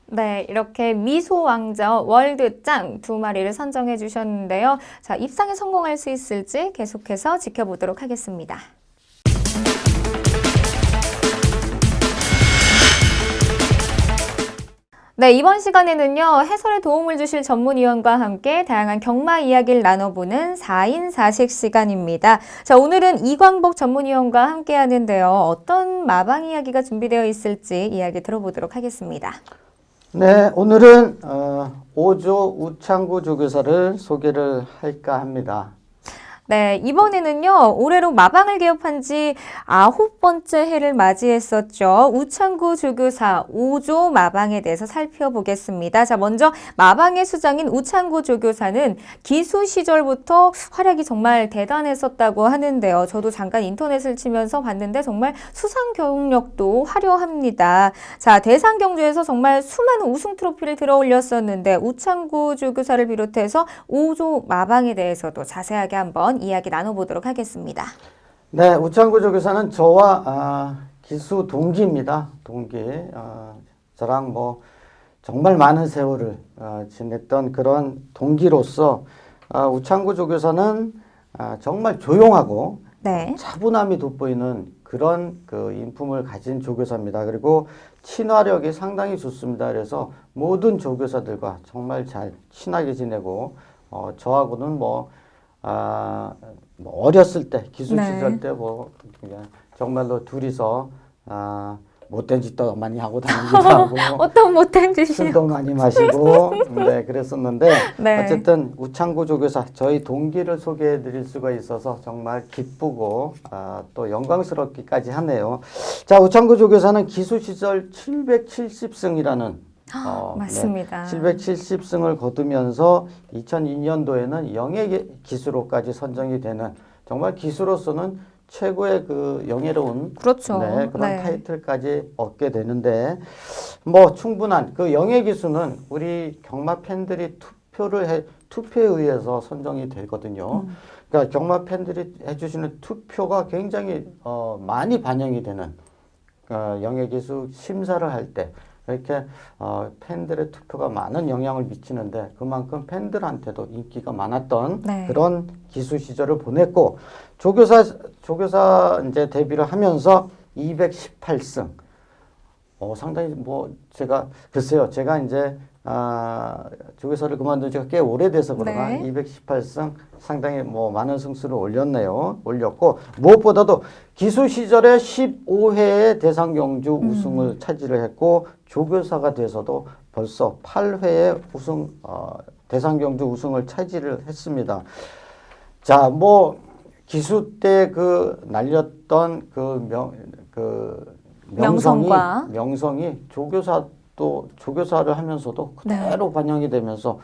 네, 이렇게 미소왕자, 월드짱 두 마리를 선정해 주셨는데요. 자, 입상에 성공할 수 있을지 계속해서 지켜보도록 하겠습니다. 네, 이번 시간에는요, 해설에 도움을 주실 전문위원과 함께 다양한 경마 이야기를 나눠보는 4인 4식 시간입니다. 자, 오늘은 이광복 전문위원과 함께 하는데요. 어떤 마방 이야기가 준비되어 있을지 이야기 들어보도록 하겠습니다. 네, 오늘은 5조 우창구 조교사를 소개를 할까 합니다. 네, 이번에는요, 올해로 마방을 개업한 지 9번째 해를 맞이했었죠. 우창구 조교사 5조 마방에 대해서 살펴보겠습니다. 자, 먼저 마방의 수장인 우창구 조교사는 기수 시절부터 활약이 정말 대단했었다고 하는데요. 저도 잠깐 인터넷을 치면서 봤는데 정말 수상 경력도 화려합니다. 자, 대상 경주에서 정말 수많은 우승 트로피를 들어올렸었는데 우창구 조교사를 비롯해서 5조 마방에 대해서도 자세하게 한번 이야기 나눠보도록 하겠습니다. 네, 우창구 조교사는 저와 기수 동기입니다. 동기. 저랑 뭐 정말 많은 세월을 지냈던 그런 동기로서 우창구 조교사는 정말 조용하고 네. 차분함이 돋보이는 그런 그 인품을 가진 조교사입니다. 그리고 친화력이 상당히 좋습니다. 그래서 모든 조교사들과 정말 잘 친하게 지내고 저하고는 뭐 어렸을 때 기술 네. 시절 때 뭐 정말로 둘이서 못된 짓도 많이 하고 다니기도 하고 어떤 못된 짓이요? 술도 많이 마시고 네 그랬었는데 네. 어쨌든 우창구 조교사 저희 동기를 소개해 드릴 수가 있어서 정말 기쁘고 또 영광스럽기까지 하네요. 자, 우창구 조교사는 기수 시절 770승이라는 맞습니다. 770승을 거두면서 2002년도에는 영예 기수로까지 선정이 되는 정말 기수로서는 최고의 그 영예로운 그렇죠. 그런 네. 타이틀까지 얻게 되는데 뭐 충분한 그 영예 기수는 우리 경마 팬들이 투표에 의해서 선정이 되거든요. 그러니까 경마 팬들이 해주시는 투표가 굉장히 많이 반영이 되는 영예 기수 심사를 할 때 이렇게 팬들의 투표가 많은 영향을 미치는데 그만큼 팬들한테도 인기가 많았던 네. 그런 기수 시절을 보냈고 조교사 이제 데뷔를 하면서 218승. 상당히 뭐 글쎄요. 제가 이제 조교사를 그만둔 지가 꽤 오래돼서 그런가 네. 218승 상당히 뭐 많은 승수를 올렸고 무엇보다도 기수 시절에 15회의 대상 경주 우승을 차지를 했고 조교사가 돼서도 벌써 8회의 대상 경주 우승을 차지를 했습니다. 자, 뭐 기수 때 그 날렸던 명성이 조교사를 하면서도 그대로 네. 반영이 되면서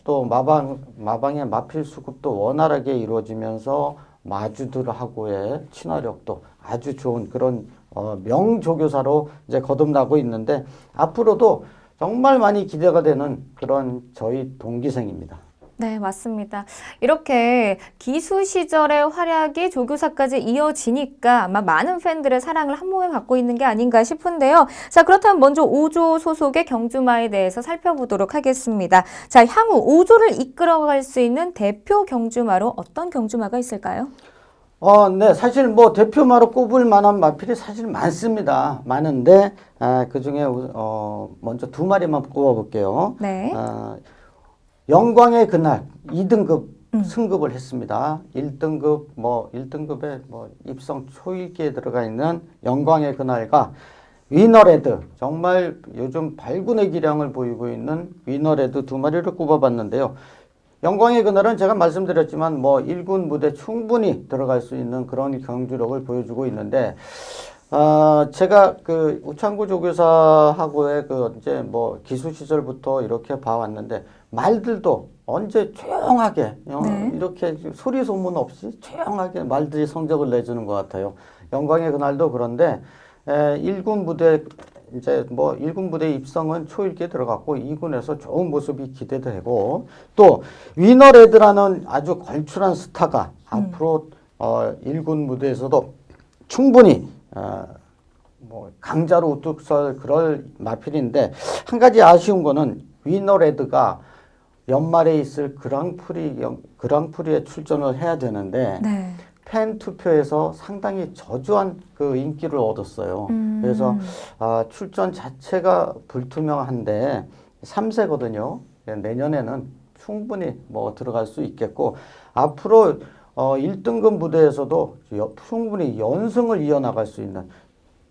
또 마방의 마필 수급도 원활하게 이루어지면서 마주들하고의 친화력도 아주 좋은 그런 명조교사로 이제 거듭나고 있는데 앞으로도 정말 많이 기대가 되는 그런 저희 동기생입니다. 네, 맞습니다. 이렇게 기수 시절의 활약이 조교사까지 이어지니까 아마 많은 팬들의 사랑을 한 몸에 갖고 있는 게 아닌가 싶은데요. 자, 그렇다면 먼저 5조 소속의 경주마에 대해서 살펴보도록 하겠습니다. 자, 향후 5조를 이끌어갈 수 있는 대표 경주마로 어떤 경주마가 있을까요? 네, 사실 뭐 대표마로 꼽을 만한 마필이 사실 많습니다. 많은데 그 중에 먼저 두 마리만 꼽아볼게요. 네. 영광의 그날 2등급 승급을 했습니다. 1등급에 입성 초일기에 들어가 있는 영광의 그날과 위너레드 정말 요즘 발군의 기량을 보이고 있는 위너레드 두 마리를 꼽아봤는데요. 영광의 그날은 제가 말씀드렸지만 뭐 1군 무대 충분히 들어갈 수 있는 그런 경주력을 보여주고 있는데 제가 그 우창구 조교사하고의 이제 뭐 기수 시절부터 이렇게 봐왔는데 말들도 언제 조용하게 네. 이렇게 소리 소문 없이 조용하게 말들이 성적을 내주는 것 같아요. 영광의 그날도 그런데 1군 무대 이제 뭐 1군 무대 입성은 초일기에 들어갔고 2군에서 좋은 모습이 기대되고 또 위너레드라는 아주 걸출한 스타가 앞으로 1군 무대에서도 충분히 뭐 강자로 우뚝 설 그럴 마필인데 한 가지 아쉬운 거는 위너레드가 연말에 있을 그랑프리에 출전을 해야 되는데 네. 팬 투표에서 상당히 저조한 그 인기를 얻었어요. 그래서 출전 자체가 불투명한데 3세거든요. 내년에는 충분히 뭐 들어갈 수 있겠고 앞으로 1등급 무대에서도 충분히 연승을 이어나갈 수 있는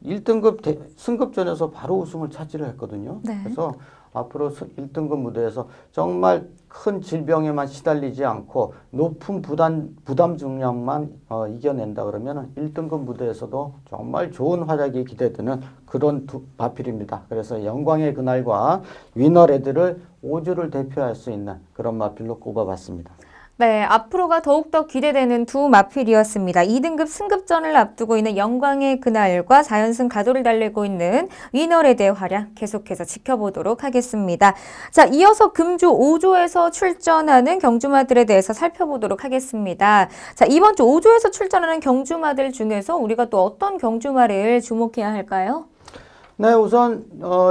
1등급 승급전에서 바로 우승을 차지를 했거든요. 네. 그래서 앞으로 1등급 무대에서 정말 큰 질병에만 시달리지 않고 높은 부담 중량만 이겨낸다 그러면 1등급 무대에서도 정말 좋은 활약이 기대되는 그런 마필입니다. 그래서 영광의 그날과 위너레드를 5주를 대표할 수 있는 그런 마필로 꼽아봤습니다. 네, 앞으로가 더욱더 기대되는 두 마필이었습니다. 2등급 승급전을 앞두고 있는 영광의 그날과 4연승 가도를 달리고 있는 위너레드의 활약 계속해서 지켜보도록 하겠습니다. 자, 이어서 금주 5조에서 출전하는 경주마들에 대해서 살펴보도록 하겠습니다. 자, 이번 주 5조에서 출전하는 경주마들 중에서 우리가 또 어떤 경주마를 주목해야 할까요? 네, 우선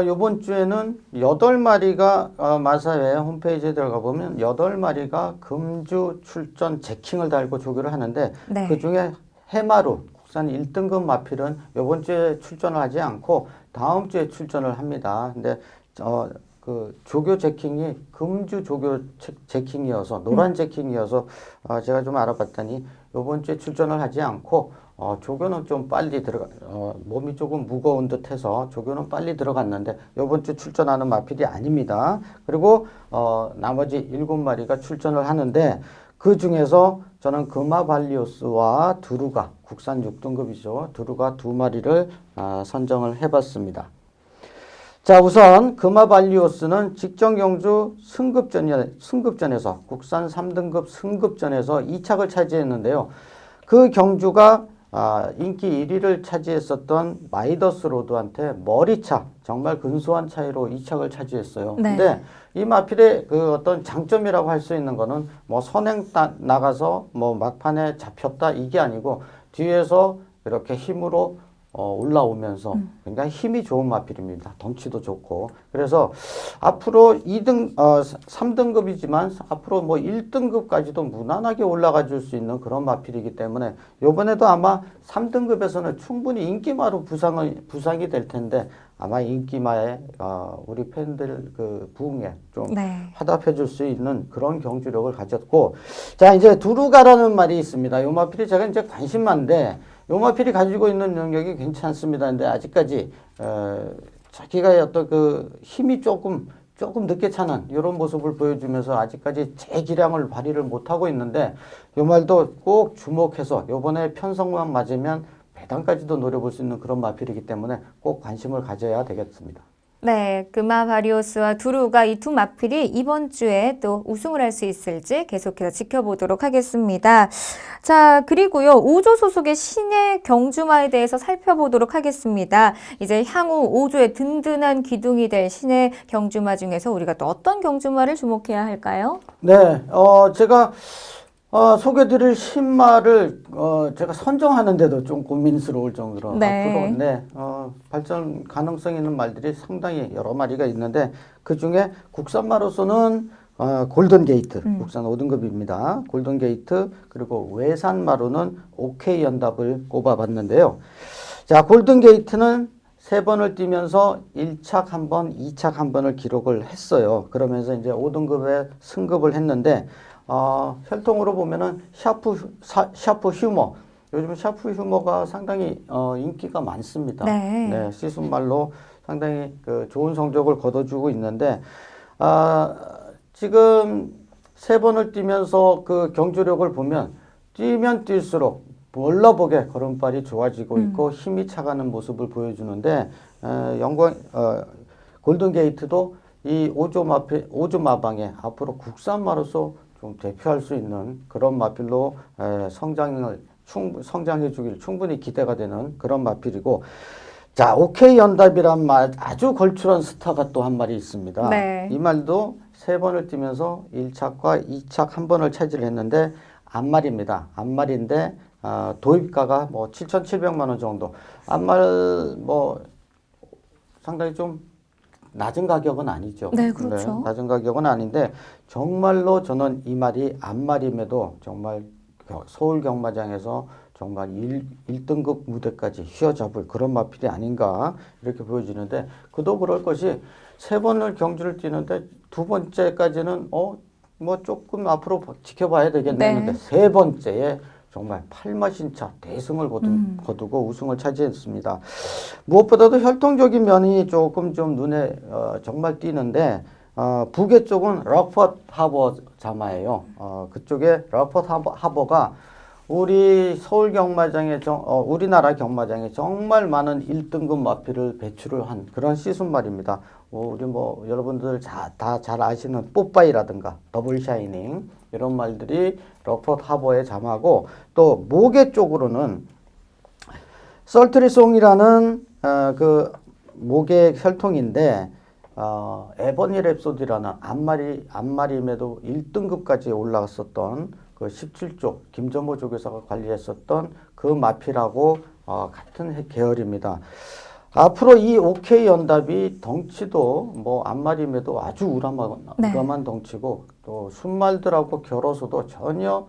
이번 주에는 8마리가 마사회 홈페이지에 들어가 보면 8마리가 금주 출전 제킹을 달고 조교를 하는데 네. 그중에 해마루 국산 1등급 마필은 이번 주에 출전을 하지 않고 다음 주에 출전을 합니다. 근데 그 조교 제킹이 금주 조교 제킹이어서 노란 제킹이어서 제가 좀 알아봤더니 이번 주에 출전을 하지 않고 조교는 좀 빨리 몸이 조금 무거운 듯해서 조교는 빨리 들어갔는데 이번 주 출전하는 마필이 아닙니다. 그리고 나머지 7마리가 출전을 하는데 그 중에서 저는 금화발리오스와 두루가 국산 6등급이죠. 두루가 2마리를 선정을 해봤습니다. 자, 우선 금화발리오스는 직전 경주 승급전에서 국산 3등급 승급전에서 2착을 차지했는데요. 그 경주가 인기 1위를 차지했었던 마이더스 로드한테 머리차, 정말 근소한 차이로 2착을 차지했어요. 네. 근데 이 마필의 그 어떤 장점이라고 할 수 있는 거는 뭐 선행 나가서 뭐 막판에 잡혔다 이게 아니고 뒤에서 이렇게 힘으로 올라오면서 굉장히 힘이 좋은 마필입니다. 덩치도 좋고. 그래서 앞으로 3등급이지만 앞으로 뭐 1등급까지도 무난하게 올라가 줄 수 있는 그런 마필이기 때문에 이번에도 아마 3등급에서는 충분히 인기마로 부상이 될 텐데 아마 인기마에 우리 팬들 그 부흥에 좀 네. 화답해 줄 수 있는 그런 경주력을 가졌고, 자, 이제 두루가라는 말이 있습니다. 요 마필이 제가 이제 관심만데 요마필이 가지고 있는 능력이 괜찮습니다. 근데 아직까지 자기가 어떤 그 힘이 조금 늦게 차는 이런 모습을 보여주면서 아직까지 제 기량을 발휘를 못하고 있는데 요 말도 꼭 주목해서 요번에 편성만 맞으면 배당까지도 노려볼 수 있는 그런 마필이기 때문에 꼭 관심을 가져야 되겠습니다. 네, 금화바리오스와 두루가 이 두 마필이 이번 주에 또 우승을 할 수 있을지 계속해서 지켜보도록 하겠습니다. 자, 그리고요, 5조 소속의 신예 경주마에 대해서 살펴보도록 하겠습니다. 이제 향후 5조의 든든한 기둥이 될 신예 경주마 중에서 우리가 또 어떤 경주마를 주목해야 할까요? 네, 제가 소개드릴 신마를 제가 선정하는데도 좀 고민스러울 정도로 네. 앞으로 발전 가능성 있는 말들이 상당히 여러 마리가 있는데 그 중에 국산마로서는 골든게이트 국산 5등급입니다. 골든게이트 그리고 외산마로는 OK 연답을 꼽아봤는데요. 자, 골든게이트는 3번을 뛰면서 1착 1번, 2착 1번을 기록을 했어요. 그러면서 이제 5등급에 승급을 했는데 혈통으로 보면은 샤프 휴머. 요즘 샤프 휴머가 상당히 인기가 많습니다. 네. 시순말로 상당히 그 좋은 성적을 거둬주고 있는데 지금 3번을 뛰면서 그 경주력을 보면 뛰면 뛸수록 몰라보게 걸음발이 좋아지고 있고 힘이 차가는 모습을 보여주는데 골든게이트도 이 5조 마방에 앞으로 국산마로서 좀 대표할 수 있는 그런 마필로 성장해 주길 충분히 기대가 되는 그런 마필이고, 자, OK 연답이란 말 아주 걸출한 스타가 또 한 마리 있습니다. 네. 이 말도 3번을 뛰면서 1착과 2착 1번을 차지를 했는데 앞말입니다. 앞말인데 도입가가 뭐 7,700만 원 정도. 앞말 뭐 상당히 좀 낮은 가격은 아니죠. 네, 그렇죠. 네, 낮은 가격은 아닌데 정말로 저는 이 말이 앞말임에도 정말 서울 경마장에서 정말 1등급 무대까지 휘어잡을 그런 마필이 아닌가 이렇게 보여지는데 그도 그럴 것이 3번을 경주를 뛰는데 2번째까지는 뭐 조금 앞으로 지켜봐야 되겠네 했는데 3번째에 정말 8마신차 대승을 거두고 우승을 차지했습니다. 무엇보다도 혈통적인 면이 조금 좀 눈에 정말 띄는데 북의 쪽은 럭포트 하버 자마예요. 그쪽에 럭포트 하버가 우리 서울 경마장에 우리나라 경마장에 정말 많은 1등급 마필을 배출을 한 그런 시순말입니다. 우리 뭐 여러분들 다 잘 아시는 뽀빠이라든가 더블 샤이닝 이런 말들이 럭포트 하버의 자마고 또 모계 쪽으로는 썰트리송이라는 그 모계 혈통인데 에버니 랩소디라는 앞마림에도 1등급까지 올라갔었던 그 17조 김전모 조교사가 관리했었던 그 마필하고 같은 계열입니다. 앞으로 이 OK 연답이 덩치도 뭐 앞마림에도 아주 우람한 덩치고 또 순말들하고 겨뤄서도 전혀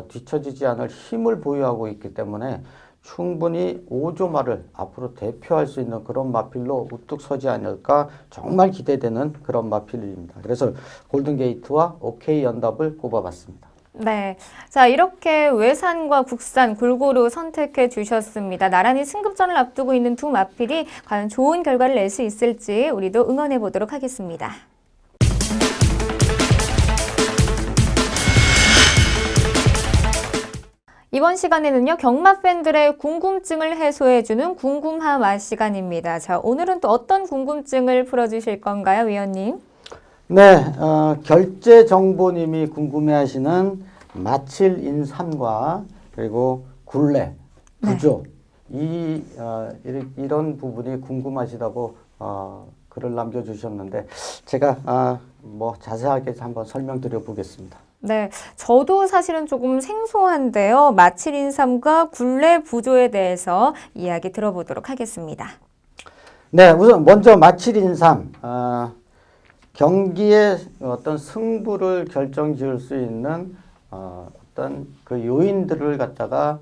뒤처지지 않을 힘을 보유하고 있기 때문에 충분히 5조마를 앞으로 대표할 수 있는 그런 마필로 우뚝 서지 않을까 정말 기대되는 그런 마필입니다. 그래서 골든게이트와 OK 연답을 꼽아봤습니다. 네. 자, 이렇게 외산과 국산 골고루 선택해 주셨습니다. 나란히 승급전을 앞두고 있는 두 마필이 과연 좋은 결과를 낼 수 있을지 우리도 응원해 보도록 하겠습니다. 이번 시간에는요, 경마 팬들의 궁금증을 해소해주는 궁금하마 시간입니다. 자, 오늘은 또 어떤 궁금증을 풀어주실 건가요, 위원님? 네, 결제정보님이 궁금해하시는 마칠인삼과 그리고 굴레, 구조 이런 부분이 궁금하시다고 글을 남겨주셨는데 제가 뭐 자세하게 한번 설명드려 보겠습니다. 네, 저도 사실은 조금 생소한데요. 마칠인삼과 굴레 부조에 대해서 이야기 들어보도록 하겠습니다. 네, 우선 먼저 마칠인삼. 경기의 어떤 승부를 결정지을 수 있는 어떤 그 요인들을 갖다가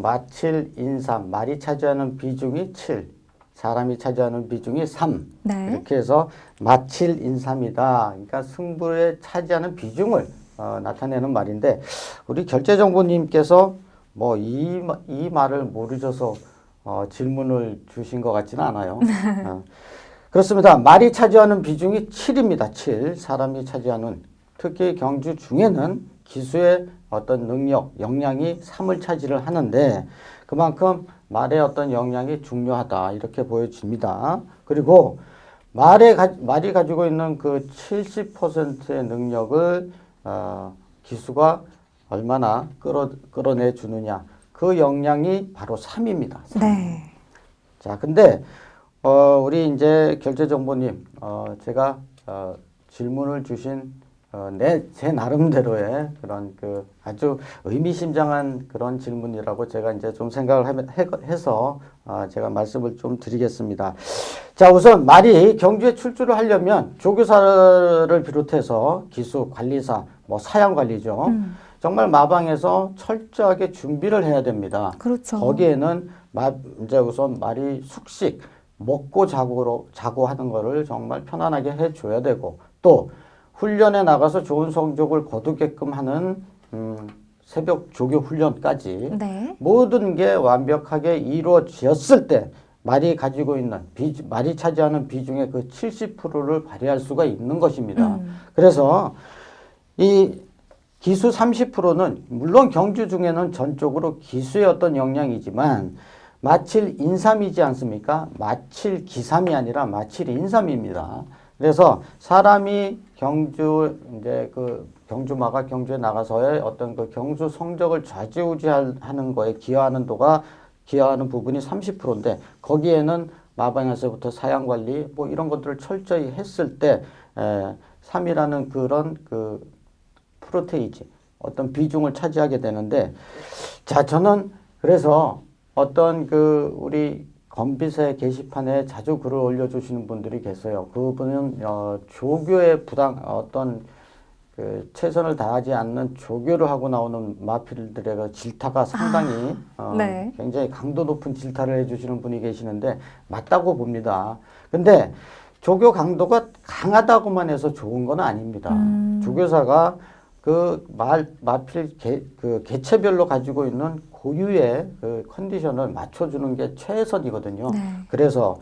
마칠, 인삼, 말이 차지하는 비중이 7, 사람이 차지하는 비중이 3 이렇게 해서 마칠, 인삼이다. 그러니까 승부에 차지하는 비중을 나타내는 말인데 우리 결제정보님께서 뭐 이 말을 모르셔서 질문을 주신 것 같지는 않아요. 그렇습니다. 말이 차지하는 비중이 7입니다. 7. 사람이 차지하는 특히 경주 중에는 기수의 어떤 능력, 역량이 3을 차지를 하는데 그만큼 말의 어떤 역량이 중요하다 이렇게 보여집니다. 그리고 말이 가지고 있는 그 70%의 능력을 기수가 얼마나 끌어내 주느냐 그 역량이 바로 3입니다. 3. 네. 자, 근데 우리 이제 결제정보님, 제가 질문을 주신 제 나름대로의 그런 그 아주 의미심장한 그런 질문이라고 제가 이제 좀 생각을 해서 제가 말씀을 좀 드리겠습니다. 자, 우선 말이 경주에 출주를 하려면 조교사를 비롯해서 기수, 관리사, 뭐 사양 관리죠. 정말 마방에서 철저하게 준비를 해야 됩니다. 그렇죠. 거기에는 이제 우선 말이 숙식 먹고 자고 하는 거를 정말 편안하게 해줘야 되고 또 훈련에 나가서 좋은 성적을 거두게끔 하는 새벽 조교 훈련까지 모든 게 완벽하게 이루어졌을 때 말이 가지고 있는 말이 차지하는 비중의 그 70%를 발휘할 수가 있는 것입니다. 그래서 이 기수 30%는 물론 경주 중에는 전적으로 기수의 어떤 역량이지만 마칠 인삼이지 않습니까? 마칠 기삼이 아니라 마칠 인삼입니다. 그래서 사람이 경주마가 경주에 나가서의 어떤 그 경주 성적을 좌지우지하는 거에 기여하는 부분이 30%인데 거기에는 마방에서부터 사양 관리 뭐 이런 것들을 철저히 했을 때 3이라는 그런 그 프로테이지 어떤 비중을 차지하게 되는데 자 저는 그래서 어떤 그 우리 건비세 게시판에 자주 글을 올려주시는 분들이 계세요. 그분은 조교의 어떤 그 최선을 다하지 않는 조교를 하고 나오는 마필들의 질타가 상당히 굉장히 강도 높은 질타를 해주시는 분이 계시는데 맞다고 봅니다. 근데 조교 강도가 강하다고만 해서 좋은 건 아닙니다. 조교사가 마필 개체별로 가지고 있는 고유의 그 컨디션을 맞춰주는 게 최선이거든요. 네. 그래서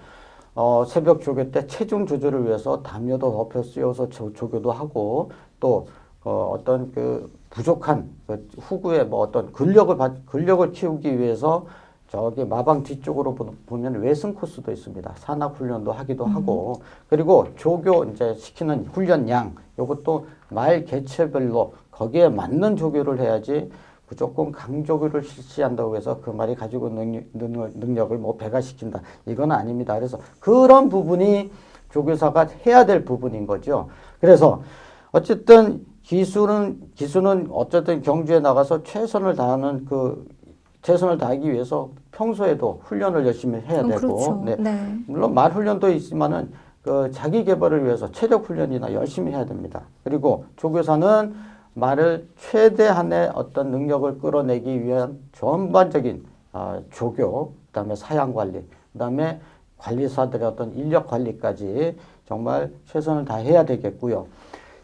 새벽 조교 때 체중 조절을 위해서 담요도 덮여 씌워서 조교도 하고 또 어떤 그 부족한 그 후구에 뭐 어떤 근력을 키우기 위해서 저기 마방 뒤쪽으로 보면 외승 코스도 있습니다. 산악 훈련도 하기도 하고 그리고 조교 이제 시키는 훈련량 이것도 말 개체별로 거기에 맞는 조교를 해야지 무조건 강조교를 실시한다고 해서 그 말이 가지고 있는 능력을 뭐 배가시킨다 이건 아닙니다. 그래서 그런 부분이 조교사가 해야 될 부분인 거죠. 그래서 어쨌든 기수는 어쨌든 경주에 나가서 최선을 다하기 위해서 평소에도 훈련을 열심히 해야 되고, 그렇죠. 네. 네. 물론 말 훈련도 있지만은 그 자기 개발을 위해서 체력 훈련이나 열심히 해야 됩니다. 그리고 조교사는 말을 최대한의 어떤 능력을 끌어내기 위한 전반적인 조교, 그다음에 사양 관리, 그다음에 관리사들의 어떤 인력 관리까지 정말 최선을 다해야 되겠고요.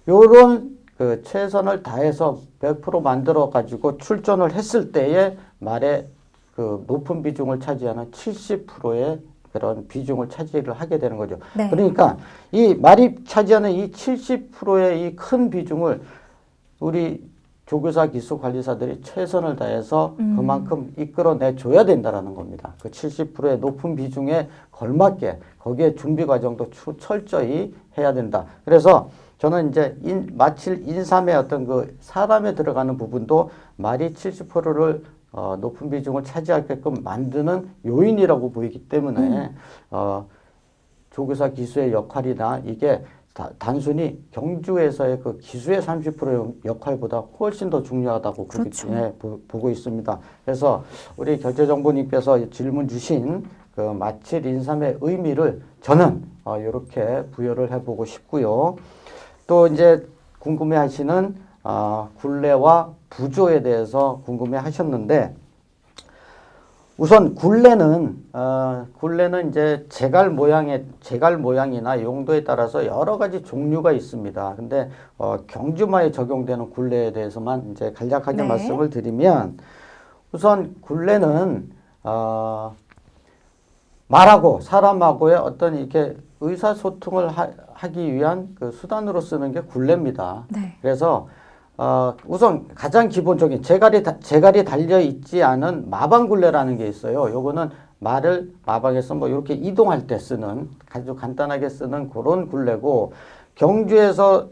요런 그 최선을 다해서 100% 만들어 가지고 출전을 했을 때에 말의 그 높은 비중을 차지하는 70%의 그런 비중을 차지를 하게 되는 거죠. 네. 그러니까 이 말이 차지하는 이 70%의 이 큰 비중을 우리 조교사 기수 관리사들이 최선을 다해서 그만큼 이끌어내 줘야 된다라는 겁니다. 그 70%의 높은 비중에 걸맞게 거기에 준비 과정도 철저히 해야 된다. 그래서 저는 이제 마칠 인삼의 어떤 그 사람에 들어가는 부분도 말이 70%를 높은 비중을 차지하게끔 만드는 요인이라고 보이기 때문에 조교사 기수의 역할이나 이게 단순히 경주에서의 그 기수의 30%의 역할보다 훨씬 더 중요하다고 그렇죠. 보고 있습니다. 그래서 우리 결재정보님께서 질문 주신 그 마칠 인삼의 의미를 저는 이렇게 부여를 해보고 싶고요. 또 이제 궁금해하시는 굴레와 부조에 대해서 궁금해하셨는데 우선 굴레는 이제 제갈 모양이나 용도에 따라서 여러 가지 종류가 있습니다. 근데 경주마에 적용되는 굴레에 대해서만 이제 간략하게 네. 말씀을 드리면 우선 굴레는 말하고 사람하고의 어떤 이렇게 의사소통을 하기 위한 그 수단으로 쓰는 게 굴레입니다. 네. 그래서 우선 가장 기본적인 제갈이 달려 있지 않은 마방굴레라는 게 있어요. 요거는 말을 마방에서 뭐 이렇게 이동할 때 쓰는 아주 간단하게 쓰는 그런 굴레고 경주에서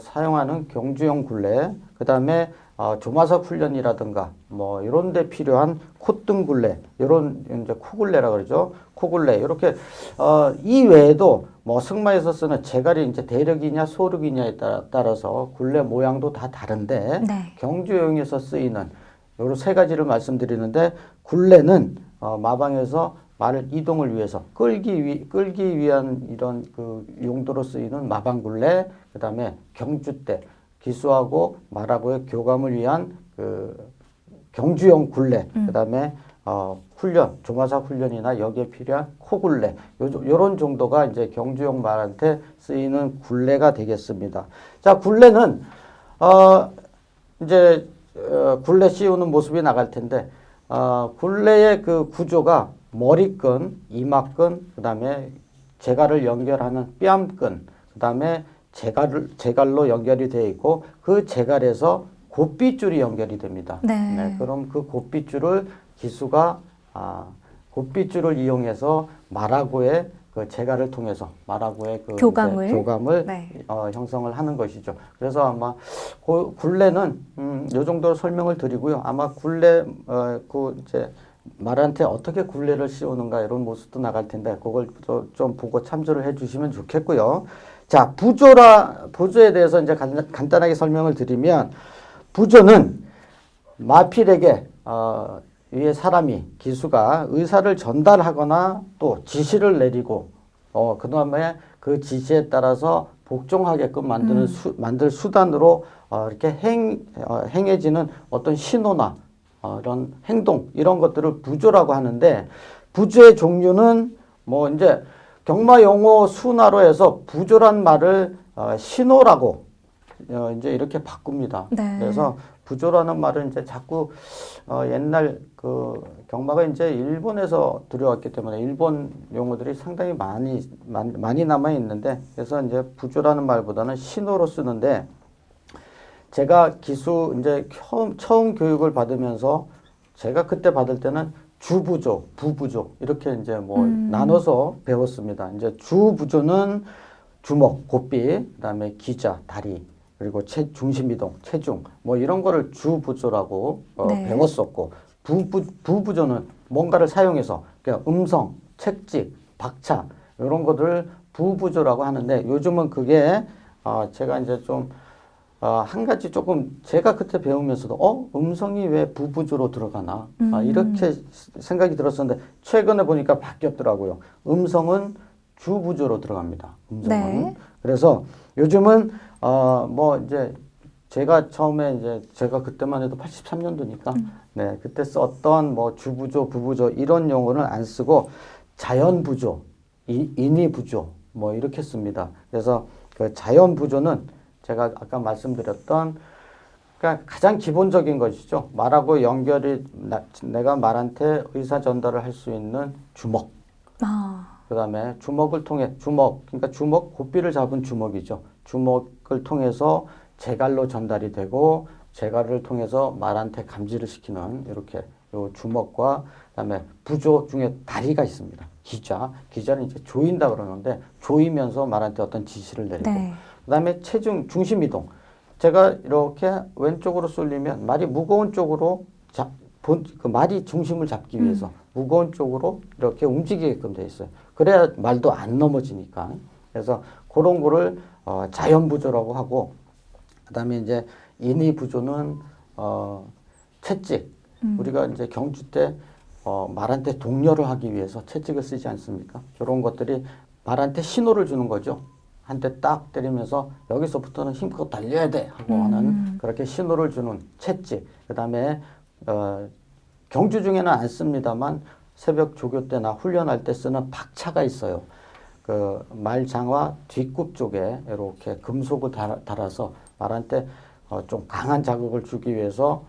사용하는 경주용 굴레, 그다음에 조마석 훈련이라든가 뭐 이런 데 필요한 콧등 굴레, 이런 이제 코굴레라 그러죠. 코굴레. 이렇게 이 외에도 뭐 승마에서 쓰는 제갈이 이제 대력이냐 소력이냐에 따라서 굴레 모양도 다 다른데 네. 경주용에서 쓰이는 요런 세 가지를 말씀드리는데 굴레는 마방에서 말을 이동을 위해서 끌기 위한 이런 그 용도로 쓰이는 마방굴레, 그다음에 경주 때 기수하고 말하고의 교감을 위한 그 경주용 굴레, 그다음에 훈련, 조마사 훈련이나 여기에 필요한 코굴레, 요런 정도가 이제 경주용 말한테 쓰이는 굴레가 되겠습니다. 자, 굴레는 이제 굴레 씌우는 모습이 나갈 텐데 굴레의 그 구조가 머리끈, 이마끈, 그다음에 제갈을 연결하는 뺨끈, 그다음에 제갈로 연결이 되어 있고 그 제갈에서 곱빗줄이 연결이 됩니다. 네. 그럼 그 곱빗줄을 기수가 곱빗줄을 이용해서 말하고의 그 제갈을 통해서 말하고의 그 교감을 네. 형성을 하는 것이죠. 그래서 아마 굴레는 요 정도로 설명을 드리고요. 아마 굴레 그 이제 말한테 어떻게 굴레를 씌우는가 이런 모습도 나갈 텐데 그걸 좀 보고 참조를 해주시면 좋겠고요. 자, 부조에 대해서 이제 간단하게 설명을 드리면 부조는 마필에게 위에 사람이 기수가 의사를 전달하거나 또 지시를 내리고 그 다음에 그 지시에 따라서 복종하게끔 만들 수단으로 이렇게 행해지는 어떤 신호나 이런 행동 이런 것들을 부조라고 하는데 부조의 종류는 뭐 이제 경마 용어 순화로 해서 부조란 말을 신호라고 이제 이렇게 바꿉니다. 네. 그래서 부조라는 말은 이제 자꾸 옛날 그 경마가 이제 일본에서 들여왔기 때문에 일본 용어들이 상당히 많이 남아 있는데, 그래서 이제 부조라는 말보다는 신호로 쓰는데, 제가 기수 이제 처음 교육을 받으면서 제가 그때 받을 때는 주부조, 부부조 이렇게 이제 뭐 나눠서 배웠습니다. 이제 주부조는 주먹, 고삐, 그다음에 기자, 다리, 그리고 중심 이동, 체중 뭐 이런 거를 주부조라고 네. 배웠었고, 부부조는 뭔가를 사용해서 그러니까 음성, 책찍, 박차 이런 것들을 부부조라고 하는데, 요즘은 그게 제가 이제 좀 한 가지 조금 제가 그때 배우면서도 음성이 왜 부부조로 들어가나 이렇게 생각이 들었었는데, 최근에 보니까 바뀌었더라고요. 음성은 주부조로 들어갑니다. 음성은. 네. 그래서 요즘은 뭐 이제 제가 처음에 이제 제가 그때만 해도 83년도니까 네, 그때 썼던 뭐 주부조, 부부조 이런 용어는 안 쓰고 자연부조, 인위부조 뭐 이렇게 씁니다. 그래서 그 자연부조는 제가 아까 말씀드렸던 그러니까 가장 기본적인 것이죠. 말하고 연결이 내가 말한테 의사 전달을 할 수 있는 주먹. 그다음에 주먹을 통해 그러니까 주먹 고삐를 잡은 주먹이죠. 주먹을 통해서 재갈로 전달이 되고 재갈을 통해서 말한테 감지를 시키는 이렇게 요 주먹과 그다음에 부조 중에 다리가 있습니다. 기자는 이제 조인다 그러는데 조이면서 말한테 어떤 지시를 내리고. 네. 그다음에 중심 이동. 제가 이렇게 왼쪽으로 쏠리면 말이 무거운 쪽으로 그 말이 중심을 잡기 위해서 무거운 쪽으로 이렇게 움직이게끔 돼 있어요. 그래야 말도 안 넘어지니까. 그래서 그런 거를 자연부조라고 하고, 그다음에 이제 인위부조는 채찍. 우리가 이제 경주 때 말한테 독려를 하기 위해서 채찍을 쓰지 않습니까? 이런 것들이 말한테 신호를 주는 거죠. 한 대 딱 때리면서 여기서부터는 힘껏 달려야 돼 하고 하는 그렇게 신호를 주는 채찍. 그다음에 경주 중에는 안 씁니다만 새벽 조교 때나 훈련할 때 쓰는 박차가 있어요. 그 말장화 뒷굽 쪽에 이렇게 금속을 달아서 말한테 좀 강한 자극을 주기 위해서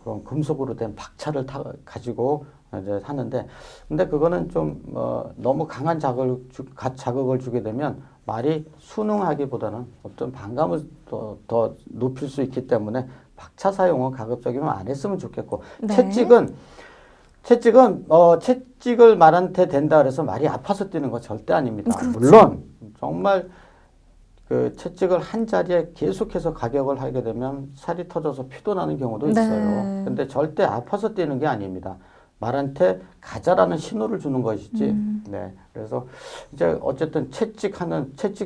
그런 금속으로 된 박차를 가지고 이제 하는데, 근데 그거는 좀 너무 강한 자극을 주게 되면 말이 순응하기보다는 어떤 반감을 더 높일 수 있기 때문에 박차 사용은 가급적이면 안 했으면 좋겠고, 네. 채찍을 말한테 댄다 그래서 말이 아파서 뛰는 거 절대 아닙니다. 그렇죠. 물론 정말 그 채찍을 한 자리에 계속해서 가격을 하게 되면 살이 터져서 피도 나는 경우도 있어요. 네. 근데 절대 아파서 뛰는 게 아닙니다. 말한테 가자라는 신호를 주는 것이지. 네. 그래서 이제 어쨌든 채찍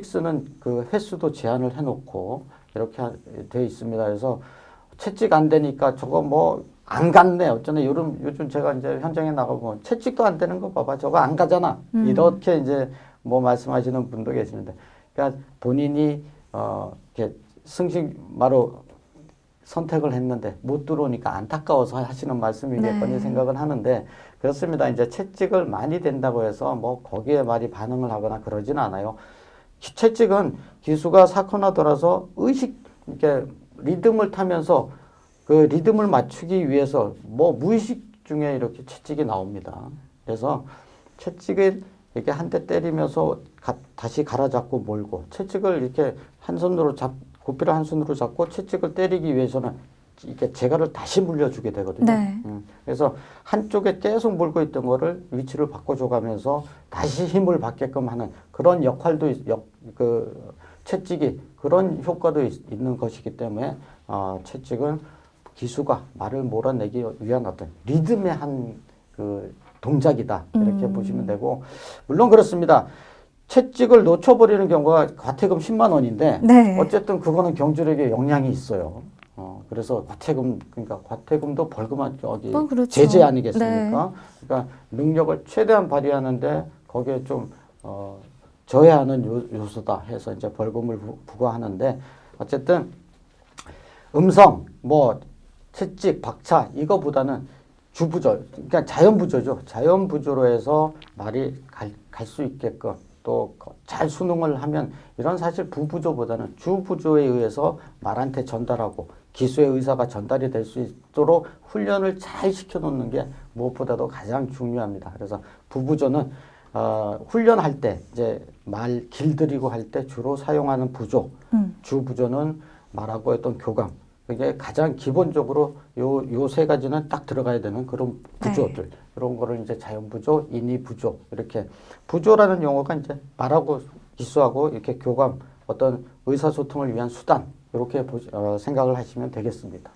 쓰는 그 횟수도 제한을 해놓고 이렇게 돼 있습니다. 그래서 채찍 안 되니까 저거 뭐 안 갔네. 어쩌네. 요즘 제가 이제 현장에 나가보면 채찍도 안 되는 거 봐봐. 저거 안 가잖아. 이렇게 이제 뭐 말씀하시는 분도 계시는데, 그러니까 본인이 이렇게 승식마로 선택을 했는데 못 들어오니까 안타까워서 하시는 말씀이겠거니 네. 생각은 하는데, 그렇습니다. 이제 채찍을 많이 된다고 해서 뭐 거기에 말이 반응을 하거나 그러진 않아요. 채찍은 기수가 사코나 돌아서 이렇게 리듬을 타면서 그 리듬을 맞추기 위해서 뭐 무의식 중에 이렇게 채찍이 나옵니다. 그래서 채찍을 이렇게 한 대 때리면서 다시 갈아잡고 몰고, 채찍을 이렇게 고삐를 한 손으로 잡고 채찍을 때리기 위해서는 이렇게 재갈을 다시 물려주게 되거든요. 네. 그래서 한쪽에 계속 물고 있던 거를 위치를 바꿔줘가면서 다시 힘을 받게끔 하는 그런 역할도 그 채찍이 그런 효과도 있는 것이기 때문에 채찍은 기수가 말을 몰아내기 위한 어떤 리듬의 한 그 동작이다 이렇게 보시면 되고, 물론 그렇습니다. 채찍을 놓쳐버리는 경우가 과태금 10만 원인데 네. 어쨌든 그거는 경주력에 영향이 있어요. 그래서 과태금도 벌금한 그렇죠. 제재 아니겠습니까? 네. 그러니까 능력을 최대한 발휘하는데 거기에 좀 저해하는 요소다 해서 이제 벌금을 부과하는데, 어쨌든 음성, 뭐 채찍, 박차 이거보다는 주부조, 그러니까 자연부조죠. 자연부조로 해서 말이 갈 수 있게끔 또 잘 수능을 하면 이런 사실 부부조보다는 주부조에 의해서 말한테 전달하고 기수의 의사가 전달이 될 수 있도록 훈련을 잘 시켜놓는 게 무엇보다도 가장 중요합니다. 그래서 부부조는 훈련할 때 이제 말 길들이고 할 때 주로 사용하는 부조, 주부조는 말하고 했던 교감. 이게 가장 기본적으로 요 세 가지는 딱 들어가야 되는 그런 부조들. 이런 거를 이제 자연부조, 인의부조 이렇게 부조라는 용어가 이제 말하고 기수하고 이렇게 교감, 어떤 의사소통을 위한 수단 이렇게 생각을 하시면 되겠습니다.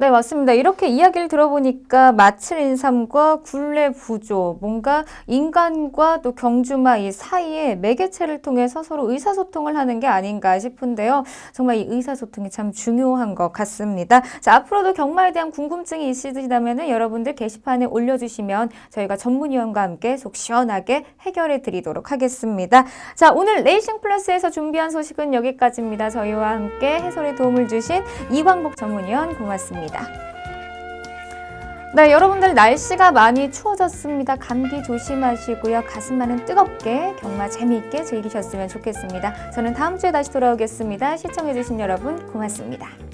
네, 맞습니다. 이렇게 이야기를 들어보니까 마칠인삼과 굴레부조, 뭔가 인간과 또 경주마 이 사이에 매개체를 통해서 서로 의사소통을 하는 게 아닌가 싶은데요. 정말 이 의사소통이 참 중요한 것 같습니다. 자, 앞으로도 경마에 대한 궁금증이 있으시다면 여러분들 게시판에 올려주시면 저희가 전문위원과 함께 속 시원하게 해결해 드리도록 하겠습니다. 자, 오늘 레이싱 플러스에서 준비한 소식은 여기까지입니다. 저희와 함께 해설에 도움을 주신 이광복 전문위원 고맙습니다. 네, 여러분들 날씨가 많이 추워졌습니다. 감기 조심하시고요. 가슴만은 뜨겁게 경마 재미있게 즐기셨으면 좋겠습니다. 저는 다음 주에 다시 돌아오겠습니다. 시청해주신 여러분 고맙습니다.